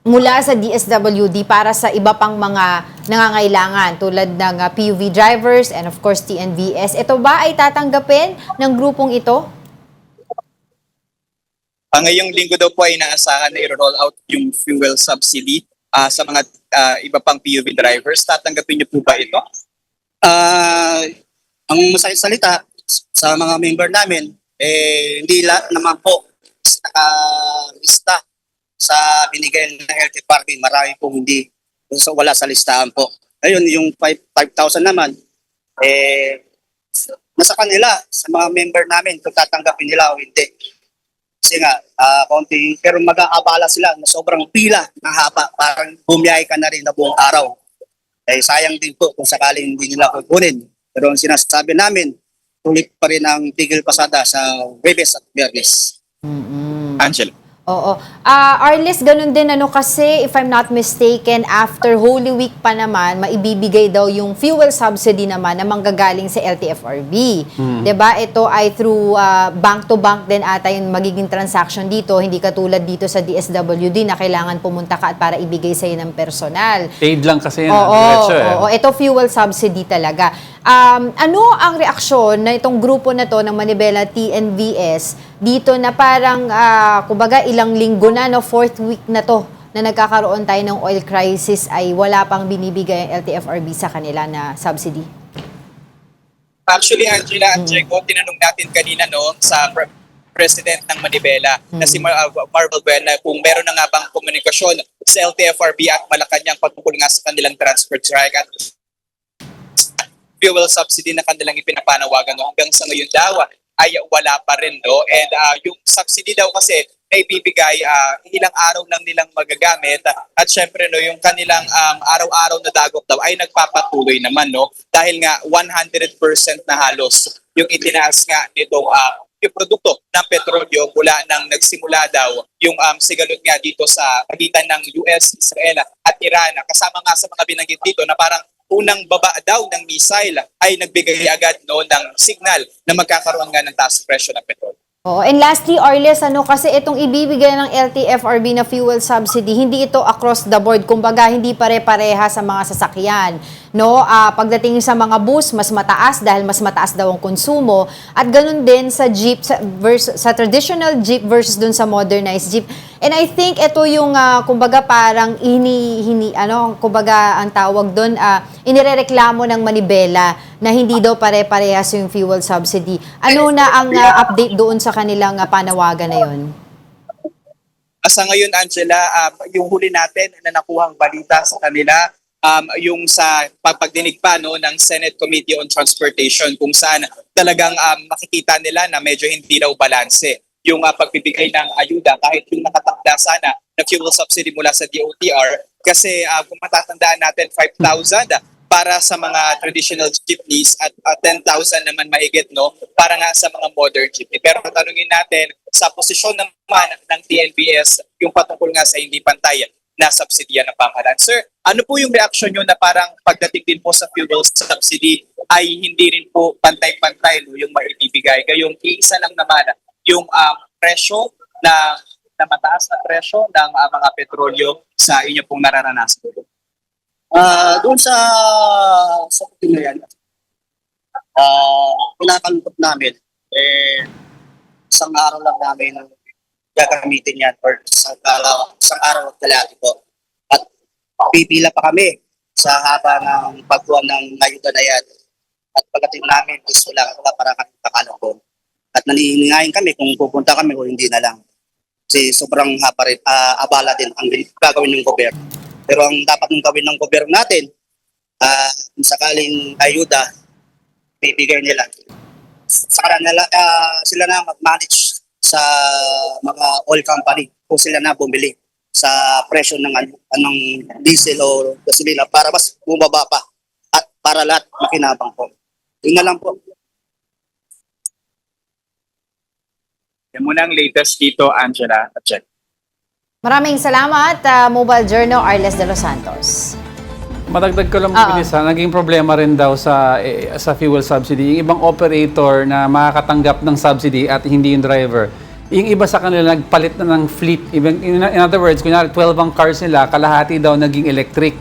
mula sa DSWD para sa iba pang mga nangangailangan tulad ng PUV drivers and of course TNVS. Ito ba ay tatanggapin ng grupong ito? Ngayong linggo daw po ay inaasahan na i-roll out yung fuel subsidy sa mga iba pang PUV drivers. Tatanggapin niyo po ba ito? Ang masakit salita sa mga member namin, hindi lahat naman po lista sa binigay ng health department. Marami pong hindi. So, wala sa listahan po. Ngayon, yung 5,000 naman, nasa kanila, sa mga member namin, kung tatanggapin nila o hindi. Kasi nga, konti, pero mag-aabala sila na sobrang pila ng haba. Parang bumiyahe ka na rin na buong araw. Sayang din po kung sakaling hindi nila kukunin. Pero ang sinasabi namin, tuloy pa rin ang tigil pasada sa Webes at Biyernes. Angela. Oo. Arles, ganun din kasi, if I'm not mistaken, after Holy Week pa naman, maibibigay daw yung fuel subsidy naman na manggagaling sa LTFRB. Diba? Ito ay through bank-to-bank din ata yung magiging transaction dito, hindi katulad dito sa DSWD na kailangan pumunta ka at para ibigay sa'yo ng personal. Paid lang kasi yan. Oo, ito fuel subsidy talaga. Ano ang reaksyon na itong grupo na to ng Manibela TNVS dito na parang, kumbaga ilang linggo na, 4th week na to na nagkakaroon tayo ng oil crisis ay wala pang binibigay ang LTFRB sa kanila na subsidy? Actually, Angela at Diego, tinanong natin kanina sa President ng Manibela na si Marvel Buena kung meron na nga bang komunikasyon sa LTFRB at Malacanang patungkol nga sa kanilang transport strike at fuel subsidy na kanilang ipinapanawagan. Hanggang sa ngayon daw ay wala pa rin. And yung subsidy daw kasi ay bibigay ilang araw lang nilang magagamit at syempre yung kanilang araw-araw na dagok daw ay nagpapatuloy naman dahil nga 100% na halos yung itinaas nga nitong yung produkto ng petrolyo mula nang nagsimula daw yung sigalot nga dito sa pagitan ng US, Israel at Iran. Kasama nga sa mga binanggit dito na parang unang baba daw ng missile ay nagbigay agad ng signal na magkakaroon nga ng taas presyo ng petrolyo. Oo. And lastly, Arles, kasi itong ibibigay ng LTFRB na fuel subsidy, hindi ito across the board. Kumbaga, hindi pare-pareha sa mga sasakyan. Pagdating sa mga bus, mas mataas dahil mas mataas daw ang konsumo. At ganun din sa jeep, sa traditional jeep versus dun sa modernized jeep. And I think ito yung, kumbaga, parang kumbaga, ang tawag dun, inirereklamo ng Manibela na hindi daw pare-parehas yung fuel subsidy. Ano na ang update doon sa kanilang panawagan na yun? Sa ngayon, Angela, yung huli natin na nakuhang balita sa kanila, yung sa pagdinig pa no, ng Senate Committee on Transportation kung saan talagang makikita nila na medyo hindi daw balanse yung pagbibigay ng ayuda kahit yung nakatakda sana na fuel subsidy mula sa DOTR kasi kung matatandaan natin 5,000 para sa mga traditional jeepneys at 10,000 naman mahigit no para nga sa mga modern jeepney. Pero tanungin natin sa posisyon naman ng TNBS yung patungkol nga sa hindi pantay na subsidiya ng pamahalaan. Sir, ano po yung reaksyon nyo na parang pagdating din po sa fuel subsidy ay hindi rin po pantay-pantay no, yung maibibigay? Gayong iisa lang naman yung presyo na mataas na presyo ng mga petrolyo sa inyo pong nararanasan. Doon sa puti na yan, pinakalungkot namin, isang araw lang namin gagamitin yan or isang araw at kalahati po. At pipila pa kami sa haba ng pagkuhan ng ayuda na yan. At pagdating namin, gusto lang para kami pakalungkot. At nanihingayin kami kung pupunta kami o hindi na lang. Kasi sobrang abala din ang gagawin ng gobyerno. Pero ang dapat nang gawin ng gobyerno natin, kung sakaling ayuda, bibigay nila. Sila na mag-manage sa mga oil company kung sila na bumili sa presyo ng anong diesel o gasolina para mas bumaba pa at para lahat makinabang po. Yun na lang po. Yan muna ang latest dito, Angela at Jack. Maraming salamat, Mobile Journal Arles de los Santos. Madagdag ko lang mabilis naging problema rin daw sa fuel subsidy. Yung ibang operator na makakatanggap ng subsidy at hindi yung driver, yung iba sa kanila nagpalit na ng fleet. In other words, kunyari 12 ang cars nila, kalahati daw naging electric.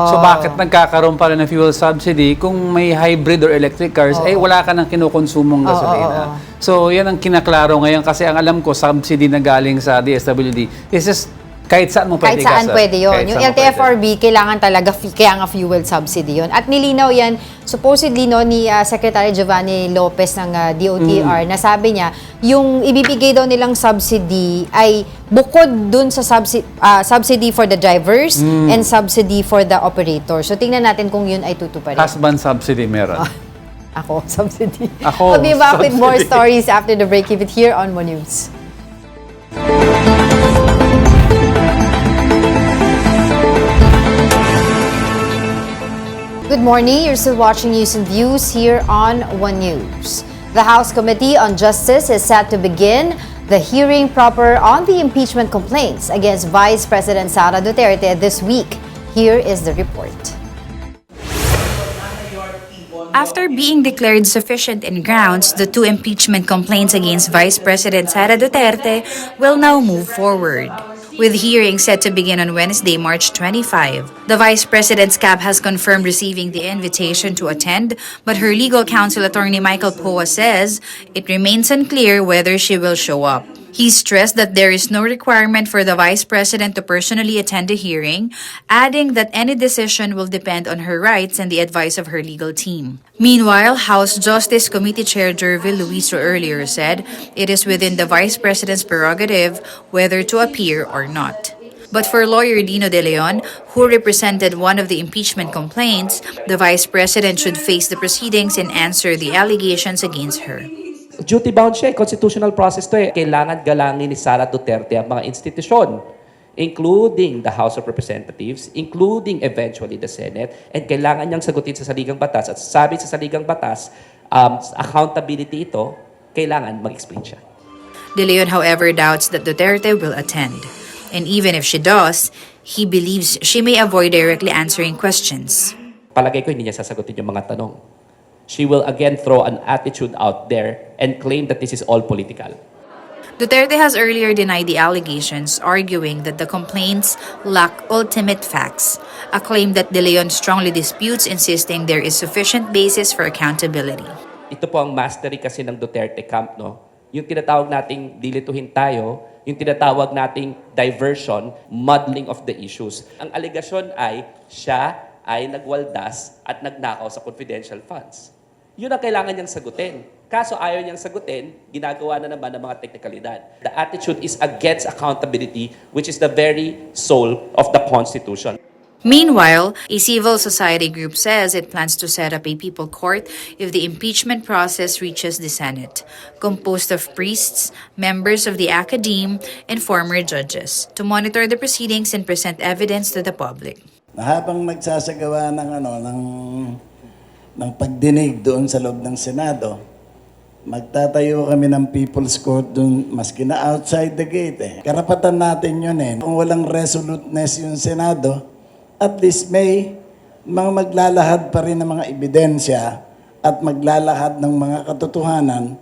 So bakit nagkakaroon pa rin ng fuel subsidy kung may hybrid or electric cars, wala ka nang kinukonsumong gasolina. So yan ang kinaklaro ngayon kasi ang alam ko, subsidy na galing sa DSWD is just kahit saan mo pwede. Kahit saan pwede yun. Yung LTFRB, kailangan talaga, kaya nga fuel subsidy yun. At nilinaw yan, supposedly no, ni Secretary Giovanni Lopez ng DOTR, na sabi niya, yung ibibigay daw nilang subsidy ay bukod dun sa subsidy for the drivers and subsidy for the operator. So tingnan natin kung yun ay tutuparin. Husband subsidy meron. Ako, subsidy. Ako, We'll be back with more subsidy. stories after the break. Keep it here on Mo News. Good morning. You're still watching News and Views here on One News. The House Committee on Justice is set to begin the hearing proper on the impeachment complaints against Vice President Sara Duterte this week. Here is the report. After being declared sufficient in grounds, the two impeachment complaints against Vice President Sara Duterte will now move forward. With hearings set to begin on Wednesday, March 25, the Vice President's camp has confirmed receiving the invitation to attend, but her legal counsel attorney Michael Poa says it remains unclear whether she will show up. He stressed that there is no requirement for the Vice President to personally attend a hearing, adding that any decision will depend on her rights and the advice of her legal team. Meanwhile, House Justice Committee Chair Jervil Luiso earlier said it is within the Vice President's prerogative whether to appear or not. But for lawyer Dino De Leon, who represented one of the impeachment complaints, the Vice President should face the proceedings and answer the allegations against her. Duty-bound siya, constitutional process to eh. Kailangan galangin ni Sara Duterte ang mga institusyon, including the House of Representatives, including eventually the Senate, and kailangan niyang sagutin sa saligang batas. At sabi sa saligang batas, accountability ito, kailangan mag-explain siya. De Leon, however, doubts that Duterte will attend. And even if she does, he believes she may avoid directly answering questions. Palagay ko hindi niya sasagutin yung mga tanong. She will again throw an attitude out there and claim that this is all political. Duterte has earlier denied the allegations, arguing that the complaints lack ultimate facts, a claim that De Leon strongly disputes, insisting there is sufficient basis for accountability. Ito po ang mastery kasi ng Duterte camp, no? Yung tinatawag nating dilituhin tayo, yung tinatawag nating diversion, muddling of the issues. Ang alegasyon ay siya ay nagwaldas at nagnakaw sa confidential funds. Yun ang kailangan niyang sagutin. Kaso ayaw niyang sagutin, ginagawa na naman ng mga teknikalidad. The attitude is against accountability, which is the very soul of the Constitution. Meanwhile, a civil society group says it plans to set up a people court if the impeachment process reaches the Senate, composed of priests, members of the academe, and former judges, to monitor the proceedings and present evidence to the public. Habang nagsasagawa ng pagdinig doon sa loob ng Senado, magtatayo kami ng People's Court doon, maski na outside the gate eh. Karapatan natin yun eh. Kung walang resoluteness yung Senado, at least may mga maglalahad pa rin ng mga ebidensya at maglalahad ng mga katotohanan.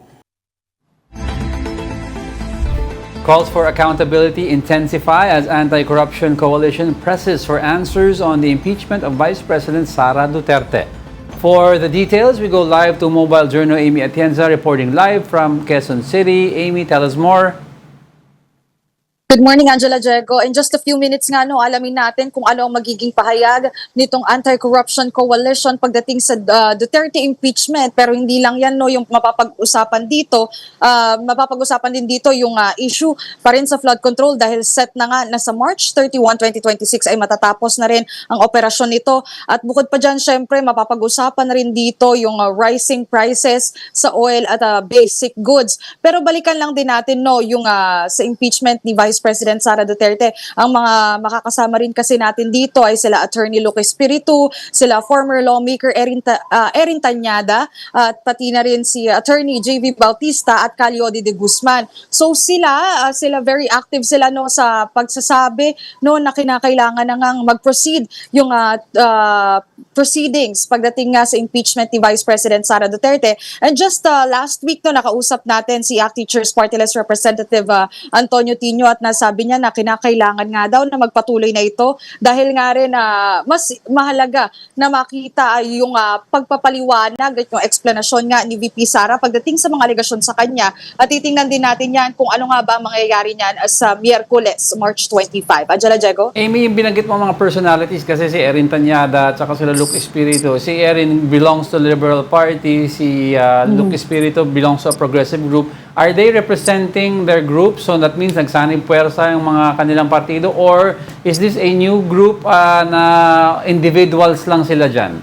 Calls for accountability intensify as anti-corruption coalition presses for answers on the impeachment of Vice President Sara Duterte. For the details, we go live to Mobile Journal Amy Atienza reporting live from Quezon City. Amy, tell us more. Good morning, Angela Diego. In just a few minutes nga, alamin natin kung ano ang magiging pahayag nitong Anti-Corruption Coalition pagdating sa Duterte impeachment. Pero hindi lang yan yung mapapag-usapan dito. Mapapag-usapan din dito yung issue pa rin sa flood control dahil set na nga na sa March 31, 2026 ay matatapos na rin ang operasyon nito. At bukod pa dyan, syempre, mapapag-usapan na rin dito yung rising prices sa oil at basic goods. Pero balikan lang din natin yung sa impeachment ni Vice President Sara Duterte. Ang mga makakasama rin kasi natin dito ay sila Attorney Luque Espiritu, sila former lawmaker Erin Tanyada, at pati na rin si Attorney JV Bautista at Calyodi de Guzman. So sila very active sila sa pagsasabi na kinakailangan na ngang mag-proceed yung proceedings pagdating nga sa impeachment ni Vice President Sara Duterte. And just last week nakausap natin si ACT Teachers Party List Representative Antonio Tino at nasabi niya na kinakailangan nga daw na magpatuloy na ito dahil nga rin mas mahalaga na makita yung pagpapaliwanag at yung explanasyon nga ni VP Sara pagdating sa mga alegasyon sa kanya. At titingnan din natin yan kung ano nga ba ang mangyayari niyan sa Miyerkules, March 25. Angela Diego? Amy, yung binanggit mo mga personalities kasi si Erin Tanyada at saka sila Luque Espiritu. Si Erin belongs to the Liberal Party, si Luque Espiritu belongs to a progressive group. Are they representing their group? So that means nagsanib puwersa yung mga kanilang partido, or is this a new group na individuals lang sila dyan?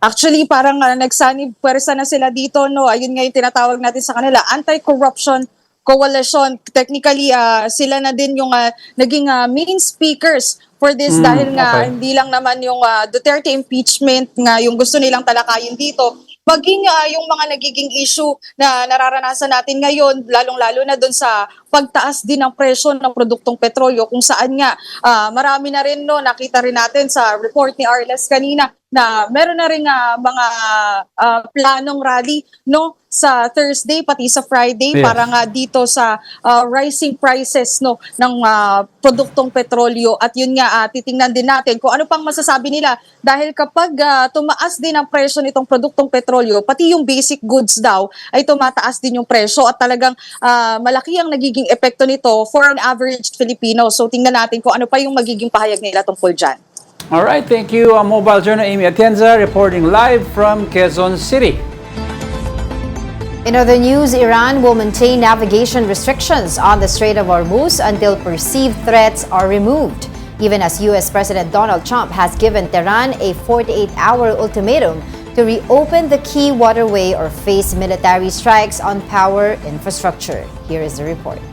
Actually, parang nagsanib puwersa na sila dito, Ayun nga yung tinatawag natin sa kanila, Anti-Corruption Coalition. Technically, sila na din yung naging main speakers for this dahil nga hindi lang naman yung Duterte impeachment nga yung gusto nilang talakayin dito, maging yung mga nagiging issue na nararanasan natin ngayon, lalong-lalo na doon sa pagtaas din ng presyo ng produktong petrolyo kung saan nga marami na rin nakita rin natin sa report ni Arles kanina na meron na rin mga planong rally sa Thursday pati sa Friday para nga dito sa rising prices ng produktong petrolyo. At yun nga titingnan din natin kung ano pang masasabi nila dahil kapag tumaas din ang presyo nitong produktong petrolyo, pati yung basic goods daw ay tumataas din yung presyo at talagang malaki ang nagiging epekto nito for an average Filipino. So tingnan natin kung ano pa yung magiging pahayag nila tungkol dyan. All right, thank you, Mobile Journal Amy Atienza reporting live from Quezon City. In other news, Iran will maintain navigation restrictions on the Strait of Hormuz until perceived threats are removed, even as U.S. President Donald Trump has given Tehran a 48-hour ultimatum to reopen the key waterway or face military strikes on power infrastructure. Here is the report.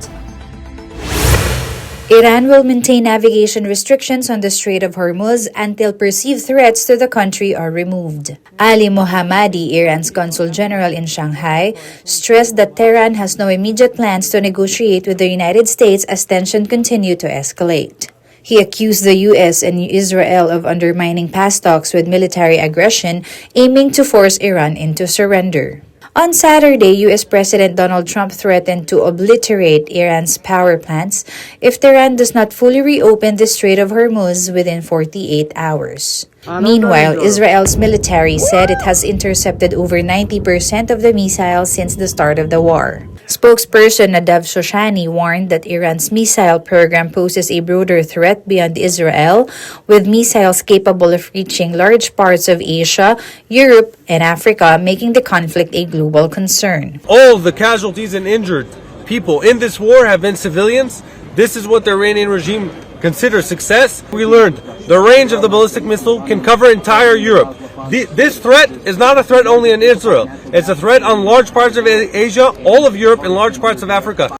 Iran will maintain navigation restrictions on the Strait of Hormuz until perceived threats to the country are removed. Ali Mohammadi, Iran's consul general in Shanghai, stressed that Tehran has no immediate plans to negotiate with the United States as tensions continue to escalate. He accused the U.S. and Israel of undermining past talks with military aggression, aiming to force Iran into surrender. On Saturday, U.S. President Donald Trump threatened to obliterate Iran's power plants if Tehran does not fully reopen the Strait of Hormuz within 48 hours. Meanwhile, Israel's military said it has intercepted over 90% of the missiles since the start of the war. Spokesperson Nadav Shoshani warned that Iran's missile program poses a broader threat beyond Israel, with missiles capable of reaching large parts of Asia, Europe, and Africa, making the conflict a global concern. All of the casualties and injured people in this war have been civilians. This is what the Iranian regime considers success. We learned the range of the ballistic missile can cover entire Europe. This threat is not a threat only in Israel. It's a threat on large parts of Asia, all of Europe, and large parts of Africa.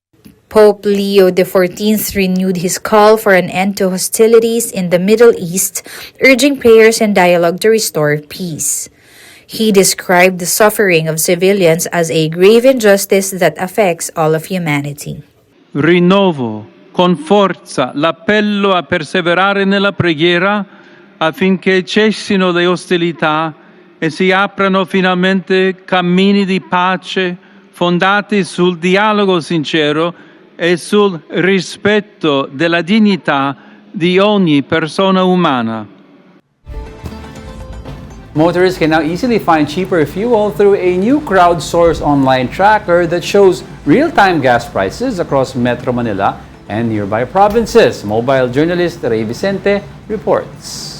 Pope Leo XIV renewed his call for an end to hostilities in the Middle East, urging prayers and dialogue to restore peace. He described the suffering of civilians as a grave injustice that affects all of humanity. Rinnovo con forza l'appello a perseverare nella preghiera affinché cessino le ostilità e si aprano finalmente cammini di pace fondati sul dialogo sincero e sul rispetto della dignità di ogni persona umana. Motorists can now easily find cheaper fuel through a new crowdsourced online tracker that shows real-time gas prices across Metro Manila and nearby provinces. Mobile journalist Ray Vicente reports.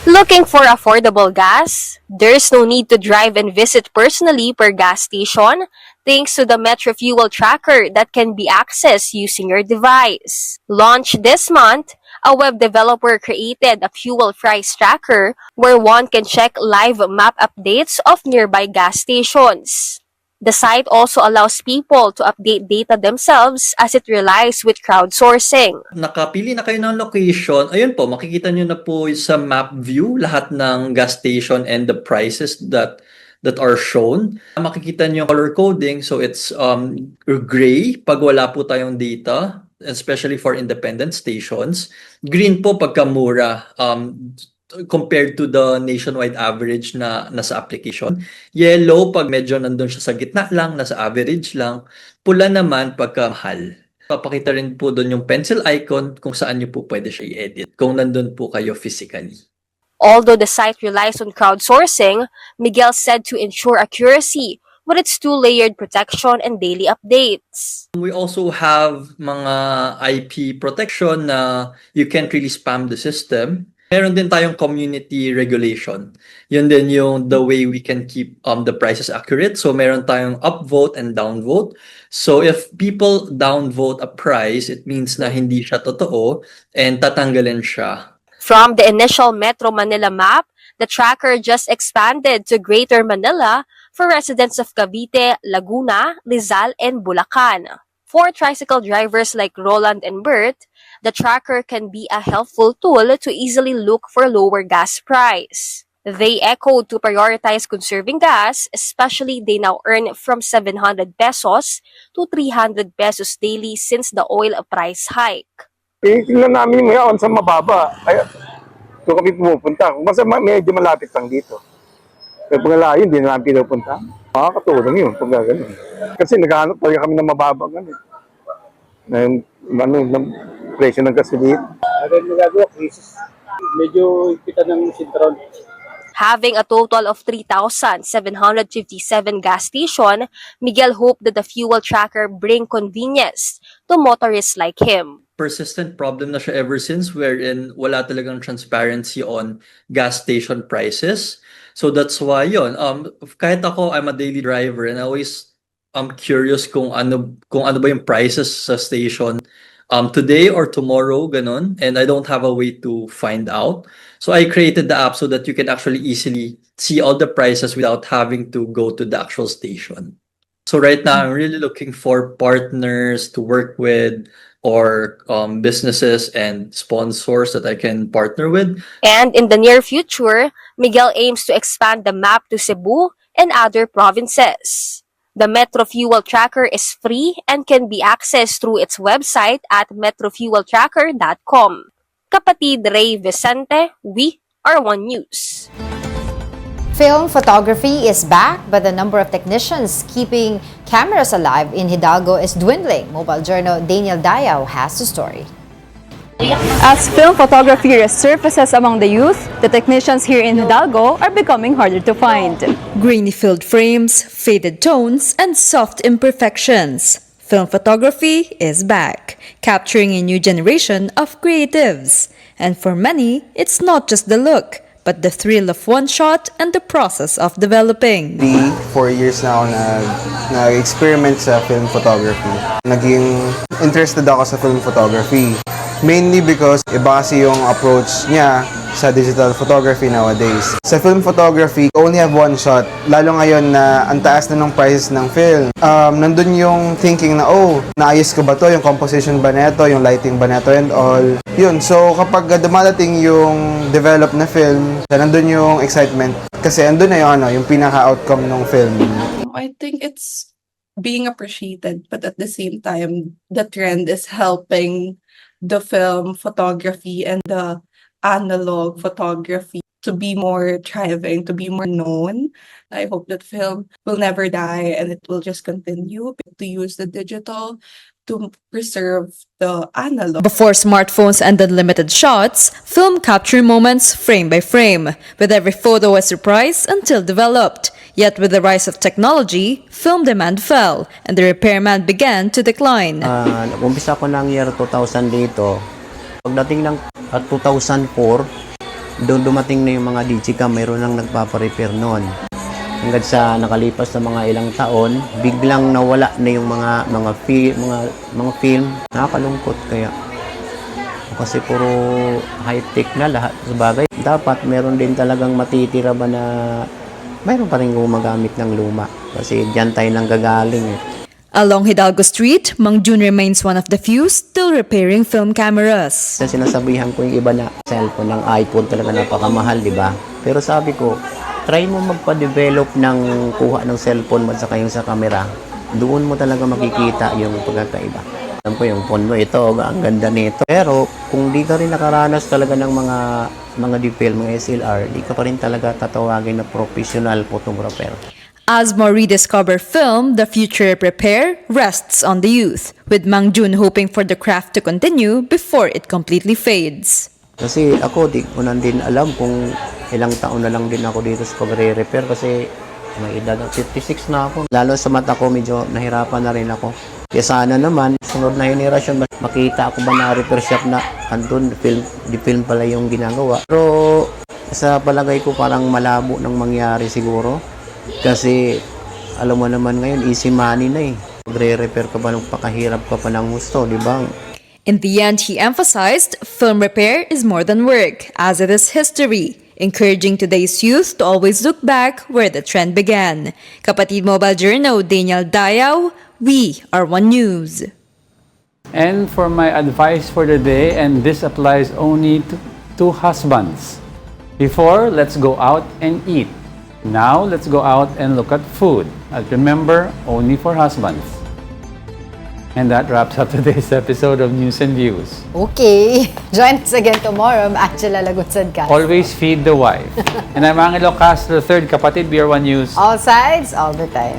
Looking for affordable gas? There's no need to drive and visit personally per gas station, thanks to the Metro Fuel Tracker that can be accessed using your device. Launched this month, a web developer created a fuel price tracker where one can check live map updates of nearby gas stations. The site also allows people to update data themselves as it relies with crowdsourcing. Nakapili na kayo ng location, ayun po, makikita nyo na po sa map view lahat ng gas station and the prices that are shown. Makikita nyo color coding, so it's gray pag wala po tayong data, especially for independent stations. Green po pagka mura, compared to the nationwide average na nasa application. Yellow pag medyo nandun siya sa gitna lang, nasa average lang. Pula naman pagka mahal. Papakita rin po doon yung pencil icon kung saan nyo po pwede siya i-edit kung nandun po kayo physically. Although the site relies on crowdsourcing, Miguel said to ensure accuracy with its two-layered protection and daily updates. We also have mga IP protection na you can't really spam the system. Meron din tayong community regulation. Yun din yung the way we can keep the prices accurate. So meron tayong upvote and downvote. So if people downvote a price, it means na hindi siya totoo and tatanggalin siya. From the initial Metro Manila map, the tracker just expanded to Greater Manila for residents of Cavite, Laguna, Rizal, and Bulacan. For tricycle drivers like Roland and Bert, the tracker can be a helpful tool to easily look for lower gas price. They echoed to prioritize conserving gas, especially they now earn from 700 pesos to 300 pesos daily since the oil price hike. Tingnan namin ngayon sa mababa. Kaya doon kami pumupunta. Kung basta medyo malapit lang dito. Kaya pag layo, hindi na namin pinupunta. Makakatulong yun pag gano'n. Kasi naghahanap talaga kami ng mababa gano'n. Ng presyo ng gasolina. Agad magagawa, krisis. Medyo ipitan ng sintron. Having a total of 3,757 gas station, Miguel hoped that the fuel tracker bring convenience to motorists like him. Persistent problem na siya ever since wherein wala talagang transparency on gas station prices. So that's why yun. Kahit ako, I'm a daily driver and I always curious kung ano ba yung prices sa station today or tomorrow, ganun. And I don't have a way to find out. So I created the app so that you can actually easily see all the prices without having to go to the actual station. So right now, I'm really looking for partners to work with or businesses and sponsors that I can partner with. And in the near future, Miguel aims to expand the map to Cebu and other provinces. The Metro Fuel Tracker is free and can be accessed through its website at metrofueltracker.com. Kapatid Ray Vicente, we are One News. Film photography is back, but the number of technicians keeping cameras alive in Hidalgo is dwindling. Mobile journal Daniel Dayaw has the story. As film photography resurfaces among the youth, the technicians here in Hidalgo are becoming harder to find. Grainy-filled frames, faded tones, and soft imperfections. Film photography is back, capturing a new generation of creatives. And for many, it's not just the look, but the thrill of one shot and the process of developing. 4 years na ako nag-experiment sa film photography. Naging interested ako sa film photography. Mainly because iba kasi yung approach niya sa digital photography nowadays. Sa film photography, you only have one shot. Lalo ngayon na ang taas na ng prices ng film. Nandun yung thinking na, naayos ko ba to? Yung composition ba neto? Yung lighting ba neto? And all. Yun. So, kapag dumadating yung develop na film, nandun yung excitement. Kasi andun na yung pinaka-outcome ng film. I think it's being appreciated, but at the same time, the trend is helping the film photography and the analog photography to be more thriving, to be more known. I hope that film will never die and it will just continue to use the digital to preserve the analog. Before smartphones and unlimited shots, film captured moments frame by frame, with every photo a surprise until developed. Yet with the rise of technology, film demand fell and the repairman began to decline. Umpisa ko ng year 2000 dito. Pagdating ng 2004, doon dumating na yung mga digicam, mayroon nang nagpapa-repair noon. Hanggang sa nakalipas na mga ilang taon, biglang nawala na yung mga film. Nakakalungkot kaya. Kasi puro high-tech na lahat sa bagay. Dapat meron din talagang matitira ba na mayroon pa rin gumagamit ng luma. Kasi diyan tayo nang gagaling. Along Hidalgo Street, Mang Jun remains one of the few still repairing film cameras. Sinasabihan ko yung iba na cellphone ng iPhone talaga napakamahal, di ba? Pero sabi ko, try mo magpa-develop ng kuha ng cellphone at saka yung sa camera. Doon mo talaga makikita yung pagkakaiba. Alam ko yung phone mo, ito, ang ganda nito. Pero kung di ka rin nakaranas talaga ng mga DPL, mga SLR, di ka pa rin talaga tatawagin na professional photographer. As more rediscover film, the future of repair rests on the youth, with Mang Jun hoping for the craft to continue before it completely fades. Kasi ako, di ko na din alam kung ilang taon na lang din ako dito sa pagre-repair kasi may edad 56 na ako. Lalo sa mata ko, medyo nahirapan na rin ako. Kaya sana naman, sunod na generation, makita ako ba na repair shop na andun, di film pala yung ginagawa. Pero sa palagay ko parang malabo nang mangyari siguro. Kasi alam mo naman ngayon, easy money na eh. Magre-repair ka ba, pakahirap ka pa ng gusto, di ba? In the end, he emphasized, film repair is more than work, as it is history, encouraging today's youth to always look back where the trend began. Kapatid Mobile Journal, Daniel Dayaw, we are One News. And for my advice for the day, and this applies only to husbands. Before, let's go out and eat. Now, let's go out and look at food. And remember, only for husbands. And that wraps up today's episode of News and Views. Okay. Join us again tomorrow. I'm Angela Lagutsad-Castro. Always feed the wife. And I'm Angelo Castro III, Kapatid, BR1 News. All sides, all the time.